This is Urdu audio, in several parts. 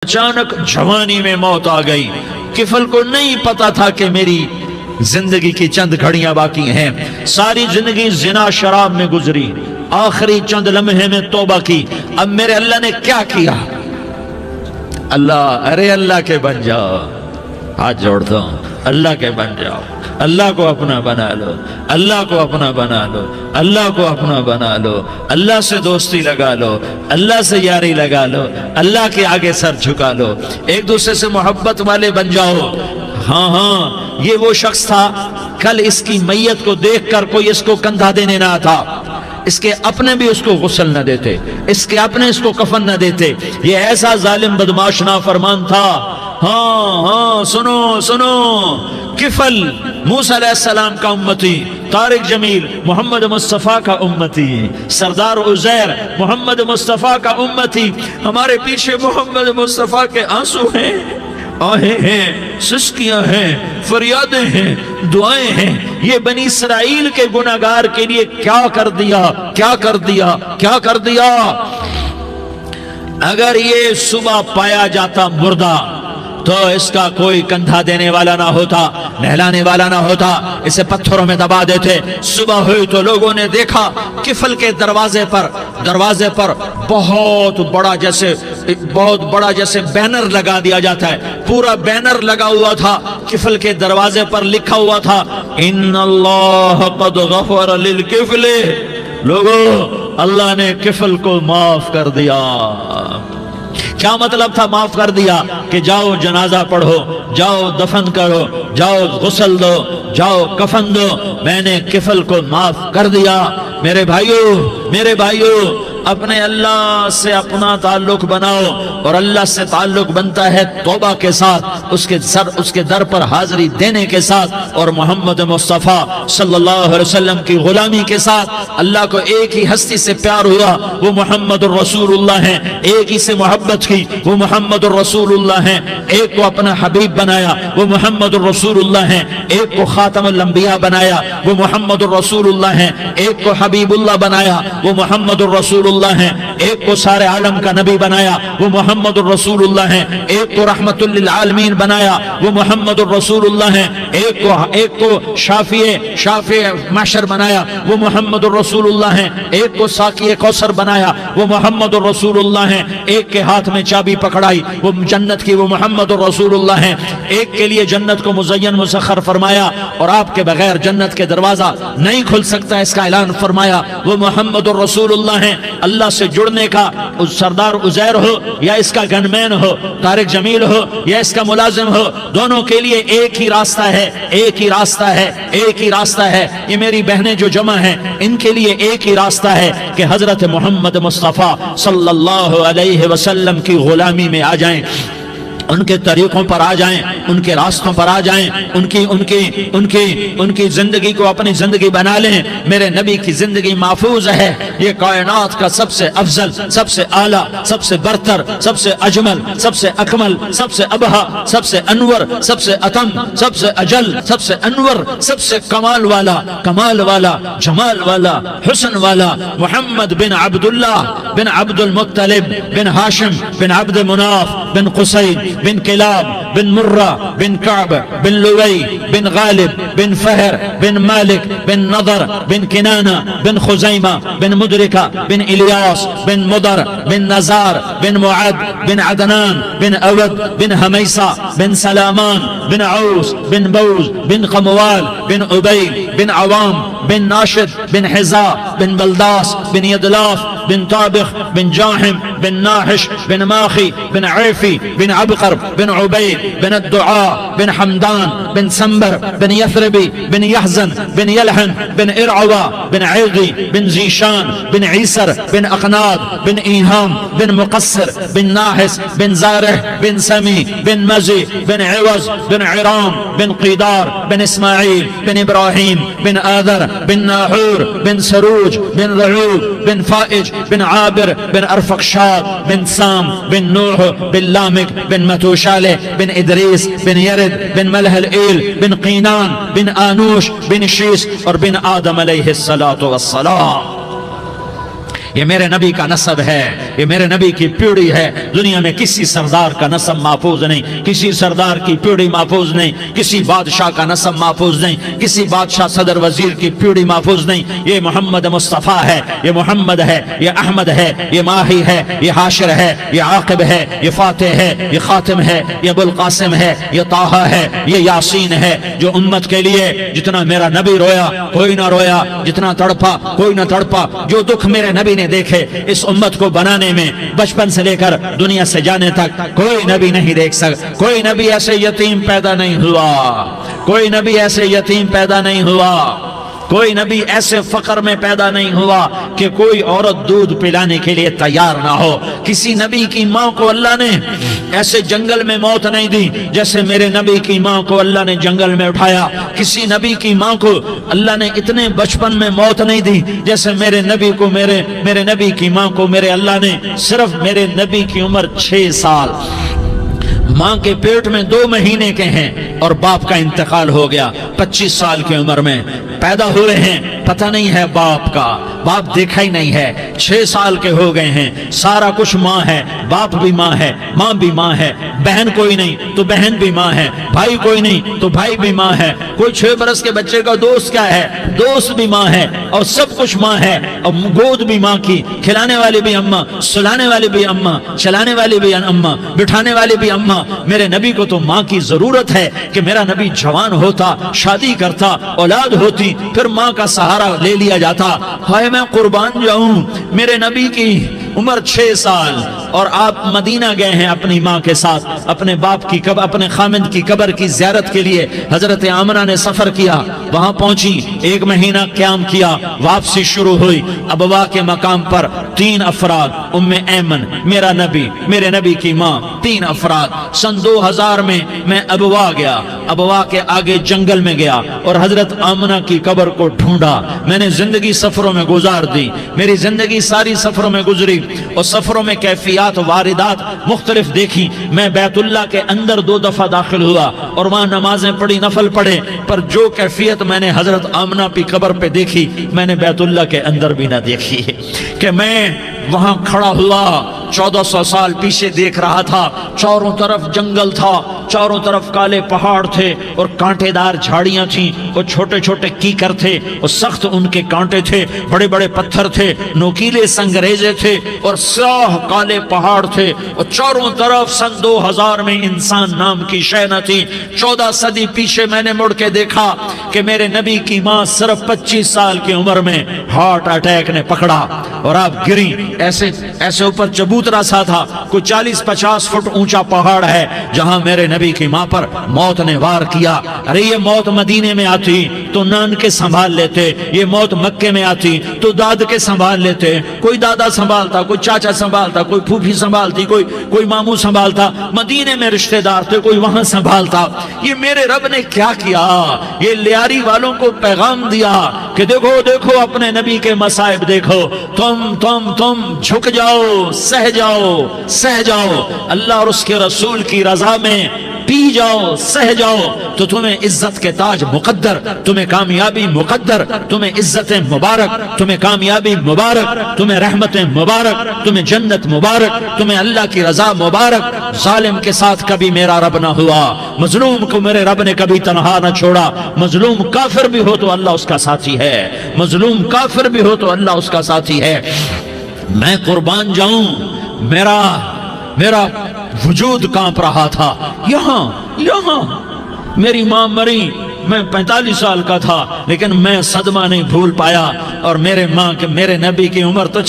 اچانک جوانی میں موت آ گئی. کفل کو نہیں پتا تھا کہ میری زندگی کی چند گھڑیاں باقی ہیں. ساری زندگی زنا شراب میں گزری, آخری چند لمحے میں توبہ کی. اب میرے اللہ نے کیا کیا؟ اللہ, ارے اللہ کے بن جاؤ, ہاتھ جوڑتا ہوں, اللہ کے بن جاؤ, اللہ کو اپنا بنا لو, اللہ کو اپنا بنا لو, اللہ کو اپنا بنا لو, اللہ سے دوستی لگا لو, اللہ سے یاری لگا لو, اللہ کے آگے سر جھکا لو, ایک دوسرے سے محبت والے بن جاؤ. ہاں یہ وہ شخص تھا, کل اس کی میت کو دیکھ کر کوئی اس کو کندھا دینے نہ آتا, اس کے اپنے بھی اس کو غسل نہ دیتے, اس کے اپنے اس کو کفن نہ دیتے. یہ ایسا ظالم بدماش نافرمان تھا. ہاں سنو سنو, کفل موسیٰ علیہ السلام کا امتی, طارق جمیل محمد مصطفیٰ کا امتی, سردار عزیر محمد مصطفیٰ کا امتی. ہمارے پیچھے محمد مصطفیٰ کے آنسو ہیں, آہیں ہیں, سسکیاں ہیں, فریادیں ہیں, دعائیں ہیں. یہ بنی اسرائیل کے گناہگار کے لیے کیا کر دیا, کیا کر دیا, کیا کر دیا. اگر یہ صبح پایا جاتا مردہ تو اس کا کوئی کندھا دینے والا نہ ہوتا, نہلانے والا نہ ہوتا, اسے پتھروں میں دبا دیتے. صبح ہوئی تو لوگوں نے دیکھا کفل کے دروازے پر بہت بڑا جیسے بینر لگا دیا جاتا ہے, پورا بینر لگا ہوا تھا. کفل کے دروازے پر لکھا ہوا تھا, ان اللہ قد غفر للکفل. لوگو, اللہ نے کفل کو معاف کر دیا. کیا مطلب تھا معاف کر دیا؟ کہ جاؤ جنازہ پڑھو, جاؤ دفن کرو, جاؤ غسل دو, جاؤ کفن دو, میں نے کفل کو معاف کر دیا. میرے بھائیو, اپنے اللہ سے اپنا تعلق بناؤ, اور اللہ سے تعلق بنتا ہے توبہ کے ساتھ, اس کے در پر حاضری دینے کے ساتھ, اور محمد مصطفیٰ صلی اللہ علیہ وسلم کی غلامی کے ساتھ. اللہ کو ایک ہی ہستی سے پیار ہوا, وہ محمد الرسول اللہ ہیں. ایک ہی سے محبت کی, وہ محمد الرسول اللہ ہیں. ایک کو اپنا حبیب بنایا, وہ محمد الرسول اللہ ہیں. ایک کو خاتم الانبیاء بنایا, وہ محمد الرسول اللہ ہیں. ایک کو حبیب اللہ بنایا, وہ محمد الرسول اللہ ہیں. ایک کو سارے عالم کا نبی بنایا, وہ محمد الرسول اللہ ہیں. ایک کو رحمت للعالمین بنایا, وہ محمد الرسول اللہ ہیں. ایک کو شافع محشر بنایا, وہ محمد الرسول اللہ ہیں. ایک کو ساقی کوثر بنایا, وہ محمد الرسول اللہ ہیں. ایک کے ہاتھ میں چابی پکڑائی, وہ جنت کی, وہ محمد الرسول اللہ ہیں. ایک کے لیے جنت کو مزین مسخر فرمایا, اور آپ کے بغیر جنت کے دروازہ نہیں کھل سکتا, اس کا اعلان فرمایا, وہ محمد الرسول اللہ ہیں. اللہ سے جڑنے کا سردار عزیر ہو یا اس کا گنمین ہو, طارق جمیل ہو یا اس کا ملازم ہو, دونوں کے لیے ایک ہی راستہ ہے, ایک ہی راستہ ہے, ایک ہی راستہ ہے. یہ میری بہنیں جو جمع ہیں, ان کے لیے ایک ہی راستہ ہے کہ حضرت محمد مصطفیٰ صلی اللہ علیہ وسلم کی غلامی میں آ جائیں, ان کے طریقوں پر آ جائیں, ان کے راستوں پر آ جائیں, ان کی زندگی کو اپنی زندگی بنا لیں. میرے نبی کی زندگی محفوظ ہے. یہ کائنات کا سب سے افضل, سب سے اعلیٰ, سب سے برتر, سب سے اجمل, سب سے اکمل, سب سے ابہا, سب سے انور, سب سے اتم, سب سے اجل, سب سے انور, سب سے کمال والا, جمال والا, حسن والا, محمد بن عبداللہ بن عبد المطلب بن ہاشم بن عبد مناف بن قصی بن کلاب بن مرہ بن کعب بن لوی بن غالب بن فہر بن مالک بن نضر بن کنانہ بن خزیمہ بن مدرکہ بن الیاس بن مدر بن نزار بن معد بن عدنان بن اود بن حمیسہ بن سلامان بن عوس بن بوز بن قموال بن عبید بن عوام بن ناشد بن حزا بن بلداس بن یدلاف بن طابخ بن جاحم بن ناحش بن ماخی بن عیفی بن عبقر بن عبید بن الدعاء بن حمدان بن سنبر بن یثربی بن یحزن بن یلحن بن ارعوا بن عیغی بن زیشان بن عیسر بن اقناد بن ایہام بن مقصر بن ناحس بن زارح بن سمی بن مزی بن عوض بن عرام بن قیدار بن اسماعیل بن ابراہیم بن آذر بن ناحور بن سروج بن رعوب بن فائج بن عابر بن ارفقشاد بن سام بن نوح بن لامک بن متوشالہ بن ادریس بن یرد بن ملح الایل بن قینان بن آنوش بن شیس اور بن آدم علیہ الصلاۃ والسلام. یہ میرے نبی کا نسب ہے، یہ میرے نبی کی پیڑھی ہے۔ دنیا میں کسی سردار کا نسب محفوظ نہیں، کسی سردار کی پیڑھی محفوظ نہیں، کسی بادشاہ کا نسب محفوظ نہیں، کسی بادشاہ صدر وزیر کی پیڑھی محفوظ نہیں۔ یہ محمد مصطفیٰ ہے، یہ محمد ہے، یہ احمد ہے، یہ ماہی ہے، یہ حاشر ہے، یہ عاقب ہے، یہ فاتح ہے، یہ خاتم ہے، یہ ابو القاسم ہے، یہ طٰہٰ ہے، یہ یاسین ہے۔ جو امت کے لیے جتنا میرا نبی رویا کوئی نہ رویا، جتنا تڑپا کوئی نہ تڑپا، جو دکھ میرے نبی نے دیکھے اس امت کو بنانے میں، بچپن سے لے کر دنیا سے جانے تک کوئی نبی نہیں دیکھ سکتا۔ کوئی نبی ایسے یتیم پیدا نہیں ہوا، کوئی نبی ایسے یتیم پیدا نہیں ہوا، کوئی نبی ایسے فقر میں پیدا نہیں ہوا کہ کوئی عورت دودھ پلانے کے لیے تیار نہ ہو۔ کسی نبی کی ماں کو اللہ نے ایسے جنگل میں موت نہیں دی جیسے میرے نبی کی ماں کو اللہ نے جنگل میں اٹھایا۔ کسی نبی کی ماں کو اللہ نے اتنے بچپن میں موت نہیں دی جیسے میرے نبی کو، میرے نبی کی ماں کو میرے اللہ نے صرف میرے نبی کی عمر 6 سال، ماں کے پیٹ میں 2 مہینے کے ہیں اور باپ کا انتقال ہو گیا 25 سال کی عمر میں پیدا ہوئے ہیں، پتہ نہیں ہے باپ کا، باپ دیکھا ہی نہیں ہے، 6 سال کے ہو گئے ہیں، سارا کچھ ماں ہے، باپ بھی ماں ہے، ماں بھی ماں ہے، بہن کوئی نہیں تو بہن بھی ماں ہے، بھائی کوئی نہیں تو بھائی بھی ماں ہے، کوئی 6 برس کے بچے کا دوست کیا ہے، دوست بھی ماں ہے، اور سب کچھ ماں ہے، اور گود بھی ماں کی، کھلانے والی بھی اماں، سلانے والی بھی اماں، چلانے والی بھی اماں، بٹھانے والی بھی اماں۔ میرے نبی کو تو ماں کی ضرورت ہے کہ میرا نبی جوان ہوتا، شادی کرتا، اولاد ہوتی، پھر ماں کا سہارا لے لیا جاتا۔ ہائے میں قربان جاؤں، میرے نبی کی عمر 6 سال اور آپ مدینہ گئے ہیں اپنی ماں کے ساتھ، اپنے باپ کی اپنے خامند کی قبر کی زیارت کے لیے حضرت آمنہ نے سفر کیا، وہاں پہنچی، 1 مہینہ قیام کیا، واپسی شروع ہوئی۔ ابوا کے مقام پر 3 افراد، ام ایمن، میرا نبی، میرے نبی کی ماں، 3 افراد۔ سن 2000 میں ابوا گیا، ابوا کے آگے جنگل میں گیا اور حضرت آمنہ کی قبر کو ڈھونڈا۔ میں نے زندگی سفروں میں گزار دی، میری زندگی ساری سفروں میں گزری، اور سفروں میں کیفیات واردات مختلف دیکھی۔ میں بیت اللہ کے اندر 2 دفعہ داخل ہوا اور وہاں نمازیں پڑھی، نفل پڑھے، پر جو کیفیت میں نے حضرت آمنہ کی قبر پہ دیکھی میں نے بیت اللہ کے اندر بھی نہ دیکھی، کہ میں وہاں کھڑا ہوا 1400 سال پیچھے دیکھ رہا تھا، چاروں طرف جنگل تھا، چاروں طرف کالے پہاڑ تھے اور کانٹے دار جھاڑیاں تھیں، اور چھوٹے چھوٹے کیکر تھے اور سخت ان کے کانٹے تھے، بڑے بڑے پتھر تھے، نوکیلے سنگریزے تھے اور سیاہ کالے پہاڑ تھے، اور چاروں طرف سن 2000 میں انسان نام کی شے نہ تھی۔ 14 صدی پیچھے میں نے مڑ کے دیکھا کہ میرے نبی کی ماں صرف 25 سال کی عمر میں ہارٹ اٹیک نے پکڑا اور آپ گری، ایسے اوپر چبوترا سا تھا، کوئی 40-50 فٹ اونچا پہاڑ ہے جہاں میرے نبی کی ماں پر موت نے وار کیا۔ ارے یہ موت مدینے میں آتی تو نان کے سنبھال لیتے، یہ موت مکے میں آتی تو داد کے سنبھال لیتے، کوئی دادا سنبھالتا، کوئی چاچا سنبھالتا، کوئی پھوپھی سنبھالتی، کوئی ماموں سنبھالتا، مدینے میں رشتہ دار تھے کوئی وہاں سنبھالتا۔ یہ میرے رب نے کیا کیا؟ یہ لیاری والوں کو پیغام دیا کہ دیکھو دیکھو اپنے نبی کے مصائب دیکھو، تم جھک جاؤ، سہ جاؤ اللہ اور اس کے رسول کی رضا میں پی جاؤ، سہ جاؤ، تو تمہیں عزت کے تاج مقدر، تمہیں کامیابی مقدر، تمہیں عزت مبارک، تمہیں کامیابی مبارک، تمہیں رحمت مبارک، تمہیں جنت مبارک، تمہیں اللہ کی رضا مبارک۔ ظالم کے ساتھ کبھی میرا رب نہ ہوا، مظلوم کو میرے رب نے کبھی تنہا نہ چھوڑا۔ مظلوم کافر بھی ہو تو اللہ اس کا ساتھی ہے، مظلوم کافر بھی ہو تو اللہ اس کا ساتھی ہے۔ میں قربان جاؤں، میرا وجود کانپ رہا تھا۔ یہاں میری ماں مری، میں 45 سال کا تھا، لیکن میں صدمہ نہیں بھول پایا، اور میرے نبی کی عمر تو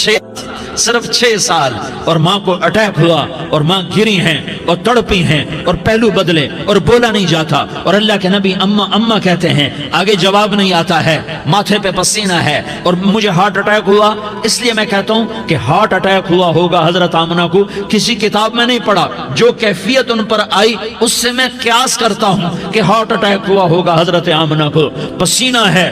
صرف 6 سال، اور ماں کو اٹیک ہوا اور ماں گری ہیں اور تڑپی ہیں اور پہلو بدلے اور بولا نہیں جاتا، اور اللہ کے نبی اماں اماں کہتے ہیں، آگے جواب نہیں آتا ہے، ماتھے پہ پسینہ ہے، اور مجھے ہارٹ اٹیک ہوا۔ اس لیے میں کہتا ہوں کہ ہارٹ اٹیک ہوا ہوگا حضرت آمنہ کو، کسی کتاب میں نہیں پڑھا، جو کیفیت ان پر آئی اس سے میں قیاس کرتا ہوں کہ ہارٹ اٹیک ہوا ہوگا حضرت آمنہ کو۔ پسینہ ہے،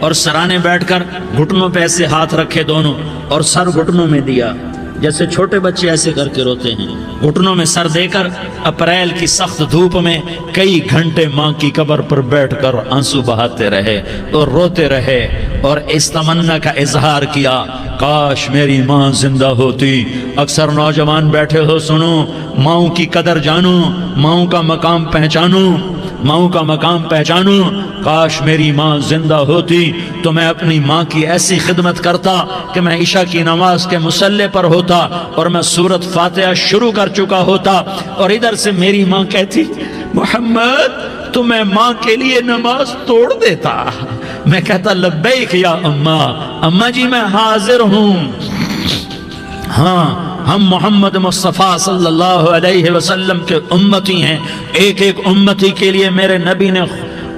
اور سرانے بیٹھ کر گھٹنوں پہ ایسے ہاتھ رکھے دونوں اور سر گھٹنوں میں دیا، جیسے چھوٹے بچے ایسے کر کے روتے ہیں، گھٹنوں میں سر دے کر اپریل کی سخت دھوپ میں کئی گھنٹے ماں کی قبر پر بیٹھ کر آنسو بہاتے رہے اور روتے رہے اور اس تمنا کا اظہار کیا، کاش میری ماں زندہ ہوتی۔ اکثر نوجوان بیٹھے ہو، سنو، ماؤں کی قدر جانو، ماؤں کا مقام پہچانو، ماؤں کا مقام پہچانو۔ کاش میری ماں زندہ ہوتی تو میں اپنی ماں کی ایسی خدمت کرتا کہ میں عشاء کی نماز کے مصلی پر ہوتا اور میں سورۃ فاتحہ شروع کر چکا ہوتا، اور ادھر سے میری ماں کہتی محمد تو میں ماں کے لیے نماز توڑ دیتا۔ میں کہتا لبیک یا اماں، اماں جی میں حاضر ہوں۔ ہاں، ہم محمد مصطفیٰ صلی اللہ علیہ وسلم کے امتی ہیں، ایک ایک امتی کے لیے میرے نبی نے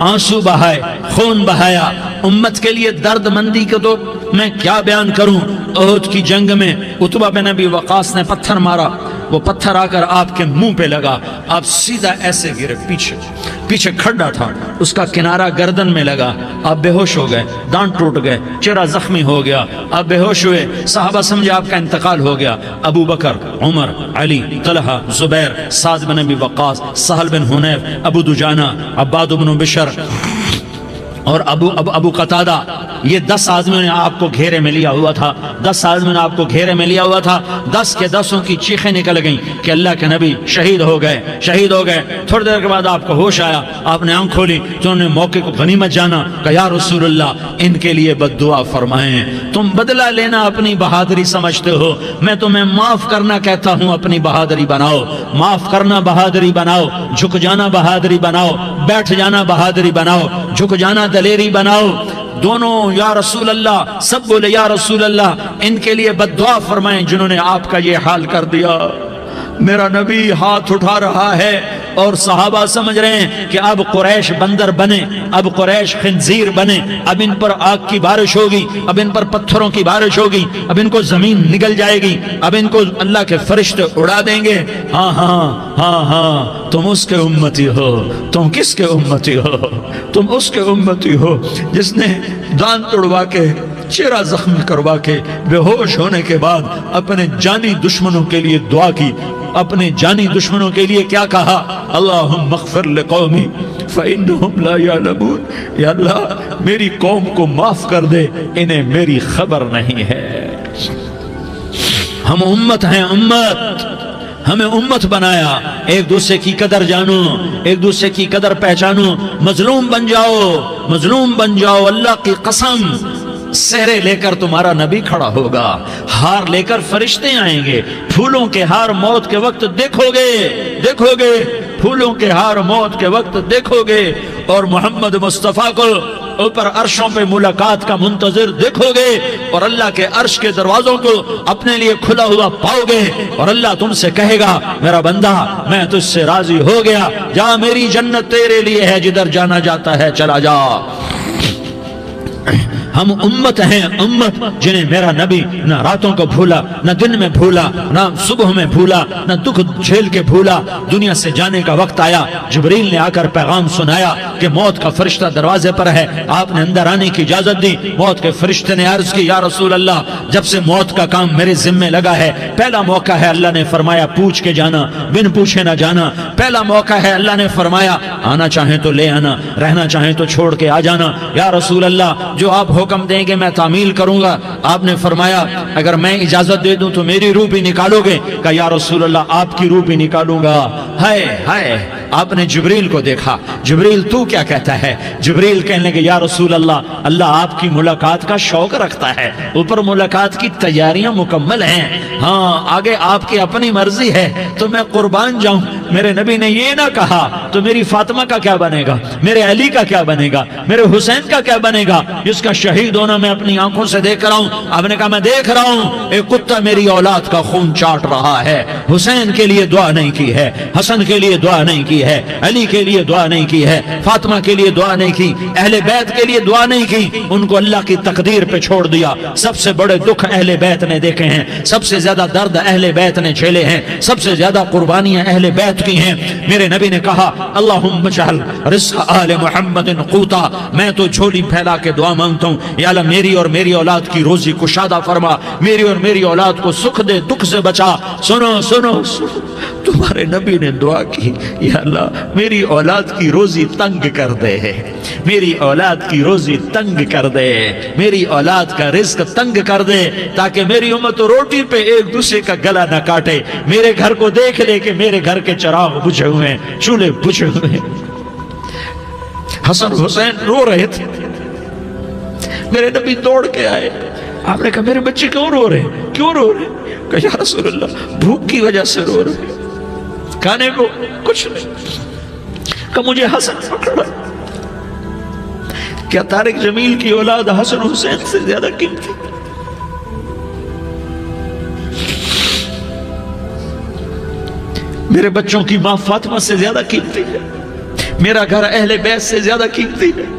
آنسو بہائے، خون بہایا، امت کے لیے درد مندی کو تو میں کیا بیان کروں۔ احد کی جنگ میں عتبہ بن ابی وقاص نے پتھر مارا، وہ پتھر آ کر آپ کے منہ پہ لگا، آپ سیدھا ایسے گرے، پیچھے کھڈا تھا، اس کا کنارہ گردن میں لگا، آپ بے ہوش ہو گئے، دانت ٹوٹ گئے، چہرہ زخمی ہو گیا، آپ بے ہوش ہوئے، صحابہ سمجھے آپ کا انتقال ہو گیا۔ ابو بکر، عمر، علی، طلحہ، زبیر، سعد بن ابی وقاص، سہل بن حنیف، ابو دجانہ، عباد بن بشر اور ابو قتادہ، یہ 10 آدمیوں نے آپ کو گھیرے میں لیا ہوا تھا، 10 آدمیوں نے آپ کو گھیرے میں لیا ہوا تھا۔ 10 کے 10 کی چیخیں نکل گئیں کہ اللہ کے نبی شہید ہو گئے۔ تھوڑی دیر کے بعد آپ کو ہوش آیا، آپ نے آنکھ کھولی تو انہوں نے موقع کو غنیمت جانا کہ یا رسول اللہ ان کے لیے بد دعا فرمائیں، تم بدلہ لینا اپنی بہادری سمجھتے ہو، میں تمہیں معاف کرنا کہتا ہوں، اپنی بہادری بناؤ، معاف کرنا بہادری بناؤ، جھک جانا بہادری بناؤ، بیٹھ جانا بہادری بناؤ، جھک جانا دلیری بناؤ۔ دونوں یا رسول اللہ، سب بولے یا رسول اللہ ان کے لیے بد دعا فرمائیں جنہوں نے آپ کا یہ حال کر دیا۔ میرا نبی ہاتھ اٹھا رہا ہے اور صحابہ سمجھ رہے ہیں کہ اب قریش بندر بنے، اب قریش خنزیر بنے، اب ان پر آگ کی بارش ہوگی، اب ان پر پتھروں کی بارش ہوگی، اب ان کو زمین نگل جائے گی، اب ان کو اللہ کے فرشتے اڑا دیں گے۔ ہاں تم اس کے امتی ہو۔ تم کس کے امتی ہو؟ تم اس کے امتی ہو جس نے دان توڑوا کے، چہرہ زخمی کروا کے، بے ہوش ہونے کے بعد اپنے جانی دشمنوں کے لیے دعا کی، اپنے جانی دشمنوں کے لیے کیا کہا؟ اللہم اغفر لقومی فإنہم لا یعلمون، یا اللہ میری قوم کو معاف کر دے، انہیں میری خبر نہیں ہے۔ ہم امت ہیں، امت، ہمیں امت بنایا، ایک دوسرے کی قدر جانو، ایک دوسرے کی قدر پہچانو، مظلوم بن جاؤ، مظلوم بن جاؤ، اللہ کی قسم سہرے لے کر تمہارا نبی کھڑا ہوگا، ہار لے کر فرشتے آئیں گے، پھولوں کے ہار موت کے وقت دیکھو گے، پھولوں کے ہار موت کے وقت دیکھو گے، اور محمد مصطفیٰ کو اوپر عرشوں پہ ملاقات کا منتظر دیکھو گے، اور اللہ کے عرش کے دروازوں کو اپنے لیے کھلا ہوا پاؤ گے، اور اللہ تم سے کہے گا میرا بندہ میں تجھ سے راضی ہو گیا، جا میری جنت تیرے لیے ہے، جدھر جانا جاتا ہے چلا جا۔ ہم امت ہیں، امت جنہیں میرا نبی نہ راتوں کو بھولا، نہ دن میں بھولا، نہ صبح میں بھولا، نہ دکھ جھیل کے بھولا۔ دنیا سے جانے کا وقت آیا، جبریل نے آ کر پیغام سنایا کہ موت کا فرشتہ دروازے پر ہے، آپ نے اندر آنے کی اجازت دی۔ موت کے فرشتے نے عرض کی یا رسول اللہ جب سے موت کا کام میرے ذمہ لگا ہے، پہلا موقع ہے، اللہ نے فرمایا پوچھ کے جانا، بن پوچھے نہ جانا، پہلا موقع ہے، اللہ نے فرمایا آنا چاہیں تو لے آنا، رہنا چاہیں تو چھوڑ کے آ جانا۔ یا رسول اللہ جو آپ حکم دیں گے میں تعمیل کروں گا۔ آپ نے فرمایا اگر میں اجازت دے دوں تو میری روح بھی نکالو گے؟ کہا یا رسول اللہ آپ کی روح بھی نکالوں گا۔ ہائے آپ نے جبریل کو دیکھا، جبریل تو کیا کہتا ہے؟ جبریل کہنے لگے یا رسول اللہ آپ کی ملاقات کا شوق رکھتا ہے، اوپر ملاقات کی تیاریاں مکمل ہیں، ہاں آگے آپ کی اپنی مرضی ہے تو میں قربان جاؤں۔ میرے نبی نے یہ نہ کہا تو میری فاطمہ کا کیا بنے گا، میرے علی کا کیا بنے گا، میرے حسین کا کیا بنے گا جس کا شہید ہونا میں اپنی آنکھوں سے دیکھ رہا ہوں۔ آپ نے کہا میں دیکھ رہا ہوں ایک کتا میری اولاد کا خون چاٹ رہا ہے، حسین کے لیے دعا نہیں کی ہے، حسن کے لیے دعا نہیں کی کی ہے, علی کے لیے دعا نہیں کی ہے, فاطمہ کے لیے دعا نہیں کی, اہل بیت کے لیے دعا نہیں کی, ان کو اللہ کی تقدیر پہ چھوڑ دیا. سب سے بڑے دکھ اہل بیت نے دیکھے ہیں, سب سے زیادہ درد اہل بیت نے جھیلے ہیں, سب سے زیادہ قربانیاں اہل بیت کی ہیں. میرے نبی نے کہا اللہم اجعل رزق آل محمد قوتا, میں تو جھولی پھیلا کے دعا مانگتا ہوں, یا اللہ میری اور میری اولاد کی روزی کشادہ فرما, میری اور میری اولاد کو سکھ دے, دکھ سے بچا. سنو سنو تمہارے نبی نے دعا کی, یا اللہ میری اولاد کی روزی تنگ کر دے, میری اولاد کی روزی تنگ کر دے, میری اولاد کا رزق تنگ کر دے, تاکہ میری امت روٹی پہ ایک دوسرے کا گلا نہ کاٹے, میرے گھر کو دیکھ لے کہ میرے گھر کے چراغ بجھے ہوئے ہیں, چولہے بجھے ہوئے ہیں. حسن حسین رو رہے تھے, میرے نبی دوڑ کے آئے. آپ نے کہا میرے بچے کیوں رو رہے ہیں, کیوں رو رہے ہیں؟ کہ یا رسول اللہ بھوک کی وجہ سے رو رہے ہیں, کھانے کو کچھ نہیں. کہ مجھے حسن پکڑا. کیا طارق جمیل کی اولاد حسن حسین سے زیادہ قیمتی؟ میرے بچوں کی ماں فاطمہ سے زیادہ قیمتی ہے, میرا گھر اہل بیت سے زیادہ قیمتی ہے.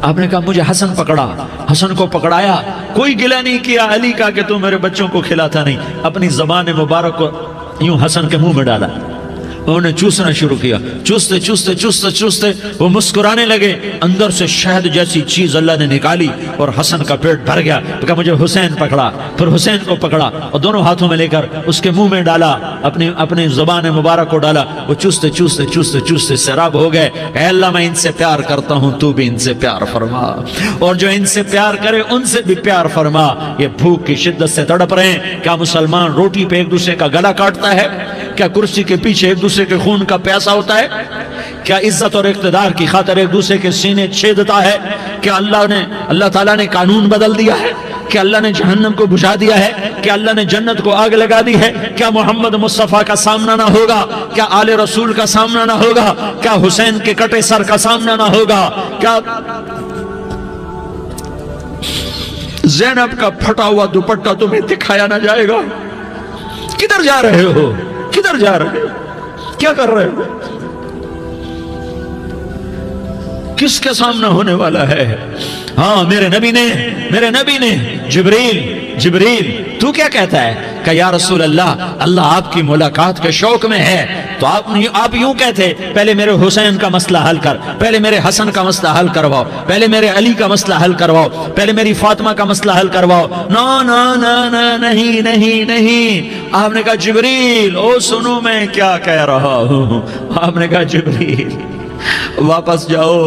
آپ نے کہا مجھے حسن پکڑا, حسن کو پکڑایا, کوئی گلہ نہیں کیا علی کا کہ تو میرے بچوں کو کھلاتا نہیں, اپنی زبان مبارک کو یوں حسن کے منہ میں ڈالا, انہوں نے چوسنا شروع کیا. چوستے چوستے چوستے چوستے وہ مسکرانے لگے, اندر سے شہد جیسی چیز اللہ نے نکالی اور حسن کا پیٹ بھر گیا. تو کہا مجھے حسین پکڑا, پھر حسین کو پکڑا اور دونوں ہاتھوں میں لے کر اس کے منہ میں ڈالا, اپنی زبان مبارک کو ڈالا. وہ چوستے چوستے چوستے چوستے سیراب ہو گئے. اے اللہ میں ان سے پیار کرتا ہوں, تو بھی ان سے پیار فرما, اور جو ان سے پیار کرے ان سے بھی پیار فرما. یہ بھوک کی شدت سے تڑپ رہے ہیں. کیا مسلمان روٹی پہ ایک دوسرے کا گلا کاٹتا ہے؟ کیا کرسی کے پیچھے ایک دوسرے کے خون کا پیاسا ہوتا ہے؟ کیا عزت اور اقتدار کی خاطر ایک دوسرے کے سینے چھیدتا ہے؟ کیا اللہ تعالیٰ نے قانون بدل دیا ہے؟ کیا اللہ نے جہنم کو بجھا دیا ہے؟ کیا اللہ نے جنت کو آگ لگا دی ہے؟ کیا محمد مصطفیٰ کا سامنا نہ ہوگا؟ کیا آل رسول کا سامنا نہ ہوگا؟ کیا حسین کے کٹے سر کا سامنا نہ ہوگا؟ کیا زینب کا پھٹا ہوا دوپٹہ تمہیں دکھایا نہ جائے گا؟ کدھر جا رہے ہو؟ کدھر جا رہے ہو؟ کیا کر رہے ہو؟ کس کے سامنا ہونے والا ہے؟ ہاں میرے نبی نے جبریل تو کیا کہتا ہے کہ یا رسول اللہ آپ کی ملاقات کے شوق میں ہے. تو آپ یوں کہتے پہلے میرے حسین کا مسئلہ حل کر, پہلے میرے حسن کا مسئلہ حل کرواؤ, پہلے میرے علی کا مسئلہ حل کرواؤ, پہلے میری فاطمہ کا مسئلہ حل کرواؤ. نہیں. آپ نے کہا جبریل او سنو میں کیا کہہ رہا ہوں. آپ نے کہا جبریل واپس جاؤ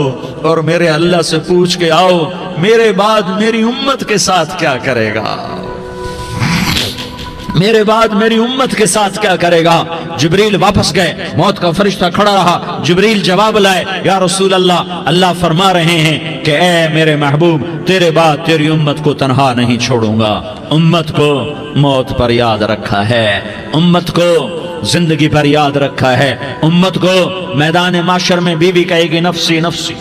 اور میرے اللہ سے پوچھ کے آؤ میرے بعد میری امت کے ساتھ کیا کرے گا, میرے بعد میری امت کے ساتھ کیا کرے گا. جبریل واپس گئے, موت کا فرشتہ کھڑا رہا. جبریل جواب لائے, یا رسول اللہ فرما رہے ہیں کہ اے میرے محبوب تیرے بعد تیری امت کو تنہا نہیں چھوڑوں گا. امت کو موت پر یاد رکھا ہے, امت کو زندگی پر یاد رکھا ہے, امت کو میدان معاشر میں بیوی کہے گی نفسی نفسی,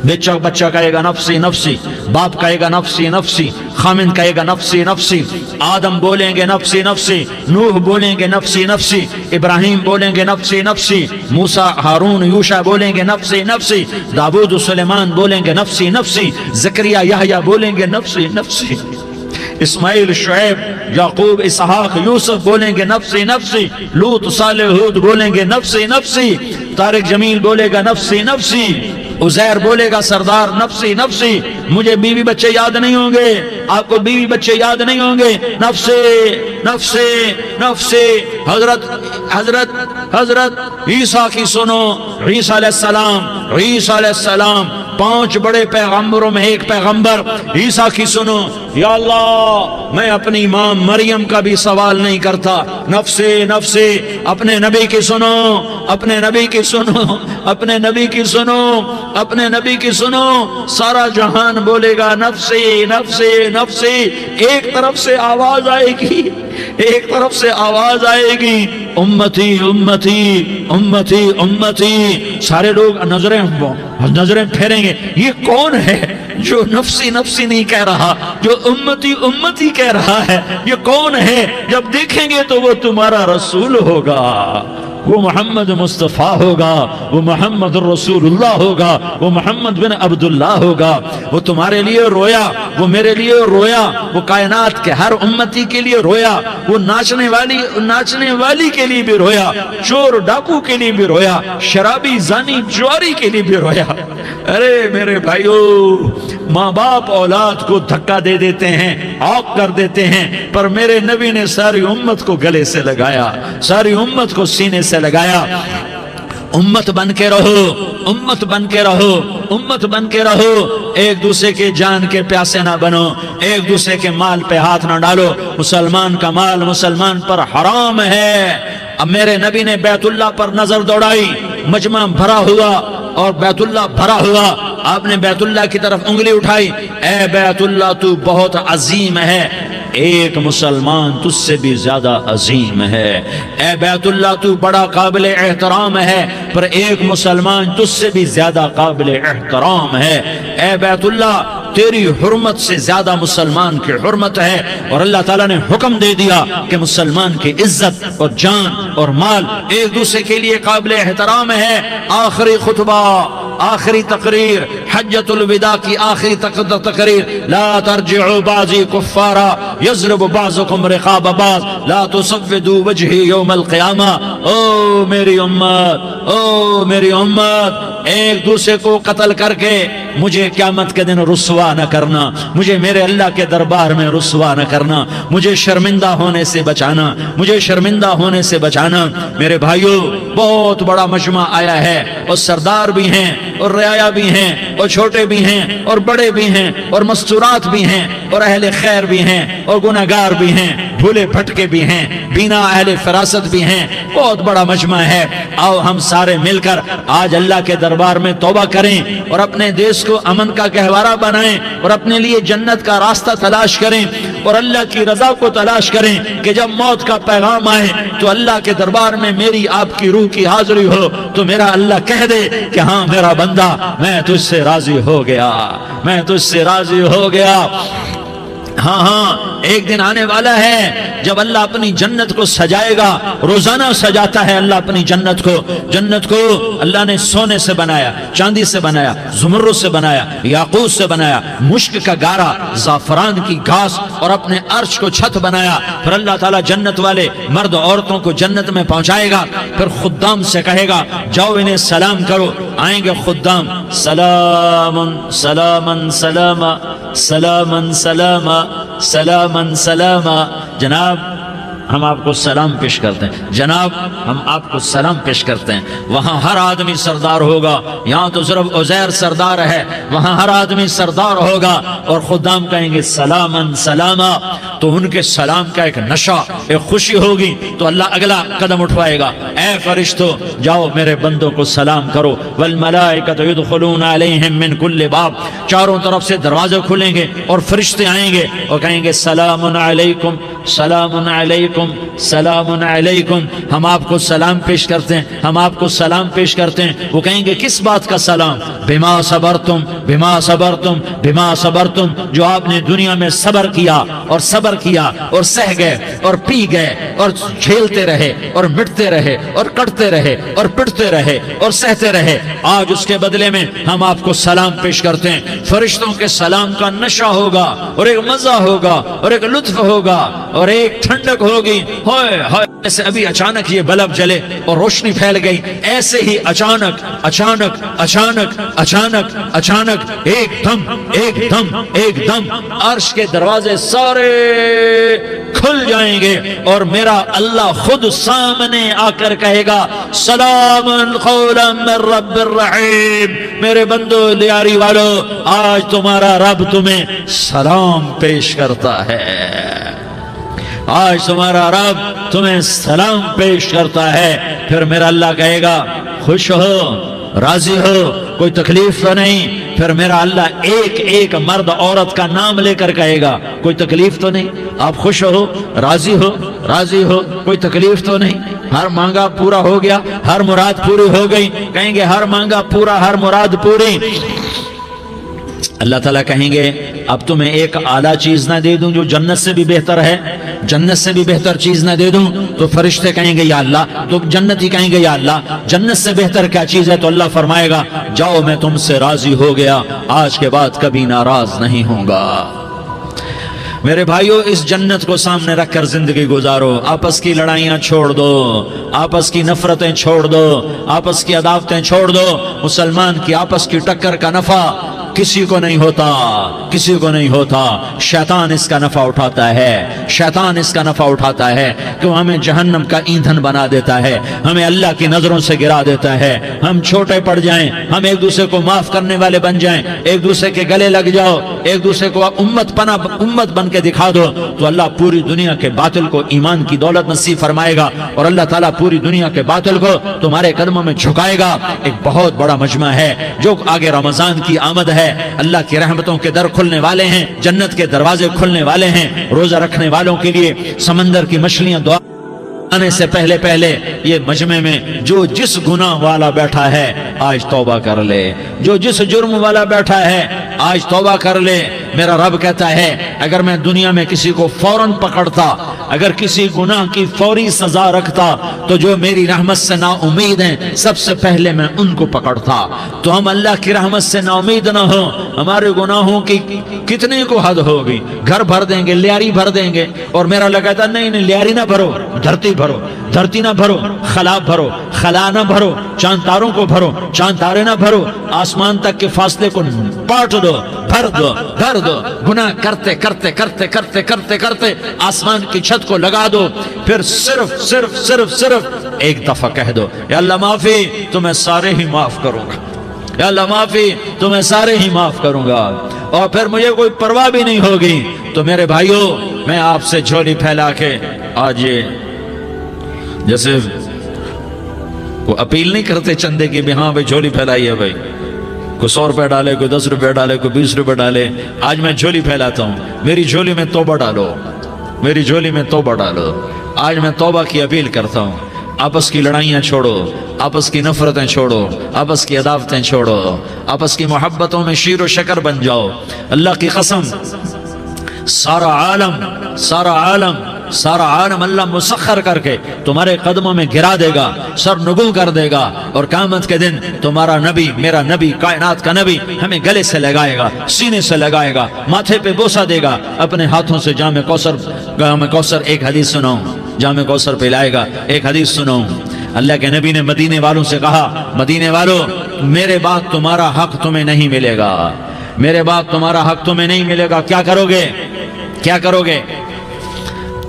بچہ کہے گا نفسی نفسی, باپ کہے گا نفسی نفسی, خامن کہے گا نفسی نفسی, آدم بولیں گے نفسی نفسی, نوح بولیں گے نفسی نفسی, ابراہیم بولیں گے نفسی نفسی, موسیٰ ہارون یوشع بولیں گے نفسی نفسی, داؤد سلیمان بولیں گے نفسی نفسی, زکریا یحییٰ بولیں گے نفسی نفسی, اسماعیل شعیب یعقوب اسحاق یوسف بولیں گے نفسی نفسی, لوط صالح ہود بولیں گے نفسی نفسی, طارق جمیل بولے گا نفسی نفسی, عزیر بولے گا سردار نفسی نفسی. مجھے بیوی بچے یاد نہیں ہوں گے, آپ کو بیوی بچے یاد نہیں ہوں گے, نفسی نفسی نفسی. حضرت عیسیٰ کی سنو, عیسیٰ علیہ السلام 5 بڑے پیغمبروں میں ایک پیغمبر عیسیٰ کی سنو. یا اللہ میں اپنی ماں مریم کا بھی سوال نہیں کرتا, نفسی نفسی. اپنے نبی کی سنو, اپنے نبی کی سنو, اپنے نبی کی سنو, اپنے نبی کی سنو. سارا جہان بولے گا نفسی نفسی نفسی. ایک طرف سے آواز آئے گی, ایک طرف سے آواز آئے گی امتی امتی امتی امتی. سارے لوگ نظریں پھیریں گے, یہ کون ہے جو نفسی نفسی نہیں کہہ رہا, جو امتی امتی کہہ رہا ہے؟ یہ کون ہے؟ جب دیکھیں گے تو وہ تمہارا رسول ہوگا. وہ محمد مصطفیٰ ہوگا، وہ محمد رسول اللہ ہوگا، وہ محمد بن عبداللہ ہوگا۔ وہ تمہارے لیے رویا، وہ میرے لیے رویا، وہ کائنات کے ہر امتی کے لیے رویا، وہ ناچنے والی کے لیے بھی رویا، چور ڈاکو کے لیے بھی رویا، شرابی زانی جواری کے لیے بھی رویا۔ ارے میرے بھائیو، ماں باپ اولاد کو دھکا دے دیتے ہیں، عوق کر دیتے ہیں، پر میرے نبی نے ساری امت کو گلے سے لگایا، ساری امت کو سینے سے لگایا۔ امت بن کے رہو، امت بن کے رہو، امت بن کے رہو، ایک دوسرے کے جان کے پیاسے نہ بنو، ایک دوسرے کے مال پہ ہاتھ نہ ڈالو۔ مسلمان کا مال مسلمان پر حرام ہے۔ اب میرے نبی نے بیت اللہ پر نظر دوڑائی، مجمع بھرا ہوا اور بیت اللہ بھرا ہوا، آپ نے بیت اللہ کی طرف انگلی اٹھائی، اے بیت اللہ تو بہت عظیم ہے، ایک مسلمان تجھ سے بھی زیادہ عظیم ہے۔ اے بیت اللہ تو بڑا قابل احترام ہے، پر ایک مسلمان تجھ سے بھی زیادہ قابل احترام ہے۔ اے بیت اللہ تیری حرمت سے زیادہ مسلمان کی حرمت ہے، اور اللہ تعالیٰ نے حکم دے دیا کہ مسلمان کی عزت اور جان اور مال ایک دوسرے کے لیے قابل احترام ہے۔ آخری خطبہ، آخری تقریر، حجۃ الوداع کی آخری تقریر، لا ترجعوا بعضی کفارا یضرب بعضکم رقاب بعض لا تسودوا وجہی یوم القیامہ۔ او میری امت، او میری امت، ایک دوسرے کو قتل کر کے مجھے قیامت کے دن رسوا نہ کرنا، مجھے میرے اللہ کے دربار میں رسوا نہ کرنا، مجھے شرمندہ ہونے سے بچانا، مجھے شرمندہ ہونے سے بچانا۔ میرے بھائیو، بہت بڑا مجمع آیا ہے، اور سردار بھی ہیں اور رعایا بھی ہیں اور چھوٹے بھی ہیں اور بڑے بھی ہیں اور مستورات بھی ہیں اور اہل خیر بھی ہیں اور گناہگار بھی ہیں، بھولے بھٹکے بھی ہیں، بینا اہل فراست بھی ہیں، بہت بڑا مجمع ہے۔ آؤ ہم سارے مل کر آج اللہ کے دربار میں توبہ کریں اور اپنے دیش کو امن کا گہوارہ بنائیں اور اپنے لیے جنت کا راستہ تلاش کریں اور اللہ کی رضا کو تلاش کریں کہ جب موت کا پیغام آئے تو اللہ کے دربار میں میری آپ کی روح کی حاضری ہو تو میرا اللہ کہہ دے کہ ہاں میرا بندہ، میں تجھ سے راضی ہو گیا، میں تجھ سے راضی ہو گیا۔ ہاں ہاں، ایک دن آنے والا ہے جب اللہ اپنی جنت کو سجائے گا، روزانہ سجاتا ہے اللہ اپنی جنت کو۔ جنت کو اللہ نے سونے سے بنایا، چاندی سے بنایا، زمرد سے بنایا، یاقوت سے بنایا، مشک کا گارا، زعفران کی گھاس اور اپنے عرش کو چھت بنایا۔ پھر اللہ تعالیٰ جنت والے مرد عورتوں کو جنت میں پہنچائے گا، پھر خدام سے کہے گا جاؤ انہیں سلام کرو۔ آئیں گے خدام، سلامن سلامن سلاما سلامن سلاما سلامن سلاما۔ جناب ہم آپ کو سلام پیش کرتے ہیں، جناب ہم آپ کو سلام پیش کرتے ہیں۔ وہاں ہر آدمی سردار ہوگا، یہاں تو صرف عزیر سردار ہے، وہاں ہر آدمی سردار ہوگا، اور خدام کہیں گے سلامن سلاما، تو ان کے سلام کا ایک نشہ، ایک خوشی ہوگی، تو اللہ اگلا قدم اٹھوائے گا، اے فرشتو جاؤ میرے بندوں کو سلام کرو۔ والملائکۃ یدخلون علیہم من کل باب، چاروں طرف سے دروازے کھلیں گے اور فرشتے آئیں گے اور کہیں گے سلام علیکم سلام علیکم سلام علیکم۔ ہم آپ کو سلام پیش کرتے ہیں، ہم آپ کو سلام پیش کرتے ہیں۔ وہ کہیں گے کس بات کا سلام؟ بما صبرتم بما صبرتم بما صبرتم، جو آپ نے دنیا میں صبر کیا اور صبر کیا اور سہ گئے اور پی گئے اور جھیلتے رہے اور مٹتے رہے اور کٹتے رہے اور پٹتے رہے اور سہتے رہے، آج اس کے بدلے میں ہم آپ کو سلام پیش کرتے ہیں۔ فرشتوں کے سلام کا نشہ ہوگا اور ایک مزہ ہوگا اور ایک لطف ہوگا اور ایک ٹھنڈک ہوگی۔ ہوئے ہوئے، ایسے ابھی اچانک یہ بلب جلے اور روشنی پھیل گئی، ایسے ہی اچانک اچانک اچانک اچانک اچانک ایک دم ایک دم ایک دم عرش کے دروازے سارے کھل جائیں گے اور میرا اللہ خود سامنے آ کر کہے گا سلام قولا من رب الرحیم۔ میرے بندو لیاری والو، آج تمہارا رب تمہیں سلام پیش کرتا ہے، آج تمہارا رب تمہیں سلام پیش کرتا ہے۔ پھر میرا اللہ کہے گا خوش ہو، راضی ہو، کوئی تکلیف تو نہیں؟ پھر میرا اللہ ایک ایک مرد عورت کا نام لے کر کہے گا کوئی تکلیف تو نہیں؟ آپ خوش ہو، راضی ہو، راضی ہو، کوئی تکلیف تو نہیں؟ ہر مانگا پورا ہو گیا، ہر مراد پوری ہو گئی؟ کہیں گے ہر مانگا پورا، ہر مراد پوری۔ اللہ تعالیٰ کہیں گے اب تمہیں ایک اعلیٰ چیز نہ دے دوں جو جنت سے بھی بہتر ہے، جنت سے بھی بہتر چیز نہ دے دوں؟ تو فرشتے کہیں گے یا اللہ، تو جنتی کہیں گے یا اللہ جنت سے بہتر کیا چیز ہے؟ تو اللہ فرمائے گا جاؤ میں تم سے راضی ہو گیا، آج کے بعد کبھی ناراض نہیں ہوں گا۔ میرے بھائیو، اس جنت کو سامنے رکھ کر زندگی گزارو، آپس کی لڑائیاں چھوڑ دو، آپس کی نفرتیں چھوڑ دو، آپس کی عداوتیں چھوڑ دو۔ مسلمان کی آپس کی ٹکر کا نفع کسی کو نہیں ہوتا، کسی کو نہیں ہوتا۔ شیطان اس کا نفع اٹھاتا ہے، شیطان اس کا نفع اٹھاتا ہے کہ وہ ہمیں جہنم کا ایندھن بنا دیتا ہے، ہمیں اللہ کی نظروں سے گرا دیتا ہے، ہم چھوٹے پڑ جائیں، ہم ایک دوسرے کو معاف کرنے والے بن جائیں، ایک دوسرے کے گلے لگ جاؤ، ایک دوسرے کو امت بن کے دکھا دو، تو اللہ پوری دنیا کے باطل کو ایمان کی دولت نصیب فرمائے گا، اور اللہ تعالیٰ پوری دنیا کے باطل کو تمہارے قدموں میں جھکائے گا۔ ایک بہت بڑا مجمع ہے جو آگے رمضان کی آمد ہے، اللہ کی رحمتوں کے در کھلنے والے ہیں، جنت کے دروازے کھلنے والے ہیں، روزہ رکھنے والوں کے لیے سمندر کی مچھلیاں دعا آنے سے پہلے یہ مجمع میں جو جس گناہ والا بیٹھا ہے آج توبہ کر لے، جو جس جرم والا بیٹھا ہے آج توبہ کر لے۔ میرا رب کہتا ہے اگر میں دنیا میں کسی کو فوراً پکڑتا، اگر کسی گناہ کی فوری سزا رکھتا، تو جو میری رحمت سے نا امید ہیں سب سے پہلے میں ان کو پکڑتا۔ تو ہم اللہ کی رحمت سے نا امید نہ ہو، ہمارے گناہوں کی کتنے کو حد ہوگی، گھر بھر دیں گے، لیاری بھر دیں گے، اور میرا لگا تھا نہیں لیاری نہ بھرو، دھرتی بھرو، دھرتی نہ بھرو، خلا بھرو، خلا نہ بھرو، چاند تاروں کو بھرو، چاند تارے نہ بھرو، آسمان تک کے فاصلے کو پاٹ دو، بھر دو، بھر دو، گناہ کرتے کرتے کرتے کرتے کرتے کرتے آسمان کی چھت کو لگا دو، پھر صرف صرف صرف صرف ایک دفعہ کہہ دو یا اللہ معافی، تو میں سارے ہی معاف کروں گا، یا اللہ معافی، تو میں سارے ہی معاف کروں گا، اور پھر مجھے کوئی پرواہ بھی نہیں ہوگی۔ تو میرے بھائیوں، میں آپ سے جھولی پھیلا کے آج یہ جیسے وہ اپیل نہیں کرتے چندے کی بھی ہاں بھائی جھولی پھیلائی ہے، بھائی کوئی 100 روپے ڈالے، کوئی 10 روپے ڈالے، کوئی 20 روپے ڈالے، آج میں جھولی پھیلاتا ہوں، میری جھولی میں توبہ ڈالو، میری جھولی میں توبہ ڈالو۔ آج میں توبہ کی اپیل کرتا ہوں، آپس کی لڑائیاں چھوڑو، آپس کی نفرتیں چھوڑو، آپس کی عداوتیں چھوڑو، آپس کی محبتوں میں شیر و شکر بن جاؤ۔ اللہ کی قسم، سارا عالم اللہ مسخر کر کے تمہارے قدموں میں گرا دے گا، سر نگوں کر دے گا، اور قیامت کے دن تمہارا نبی، میرا نبی، کائنات کا نبی ہمیں گلے سے لگائے گا، سینے سے لگائے گا، ماتھے پہ بوسہ دے گا، اپنے ہاتھوں سے جام کوثر ایک حدیث سناؤں، جام کوثر پلائے گا، ایک حدیث سناؤں۔ اللہ کے نبی نے مدینے والوں سے کہا، مدینے والوں میرے بعد تمہارا حق تمہیں نہیں ملے گا، میرے بعد تمہارا حق تمہیں نہیں ملے گا، کیا کرو گے، کیا کرو گے؟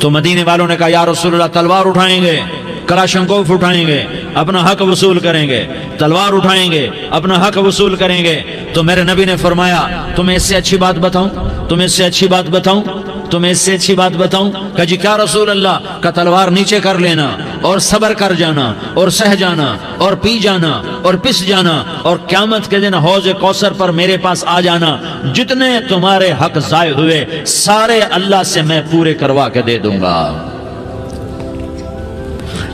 تو مدینے والوں نے کہا یا رسول اللہ تلوار اٹھائیں گے، کلاشنکوف اٹھائیں گے، اپنا حق وصول کریں گے، تلوار اٹھائیں گے، اپنا حق وصول کریں گے۔ تو میرے نبی نے فرمایا تمہیں اس سے اچھی بات بتاؤں، تمہیں اس سے اچھی بات بتاؤں، تمہیں اس سے اچھی بات بتاؤں؟ کہا جی کیا رسول اللہ؟ کا تلوار نیچے کر لینا، اور صبر کر جانا، اور سہ جانا، اور پی جانا، اور پس جانا، اور قیامت کے دن حوض کوثر پر میرے پاس آ جانا، جتنے تمہارے حق ضائع ہوئے سارے اللہ سے میں پورے کروا کے دے دوں گا۔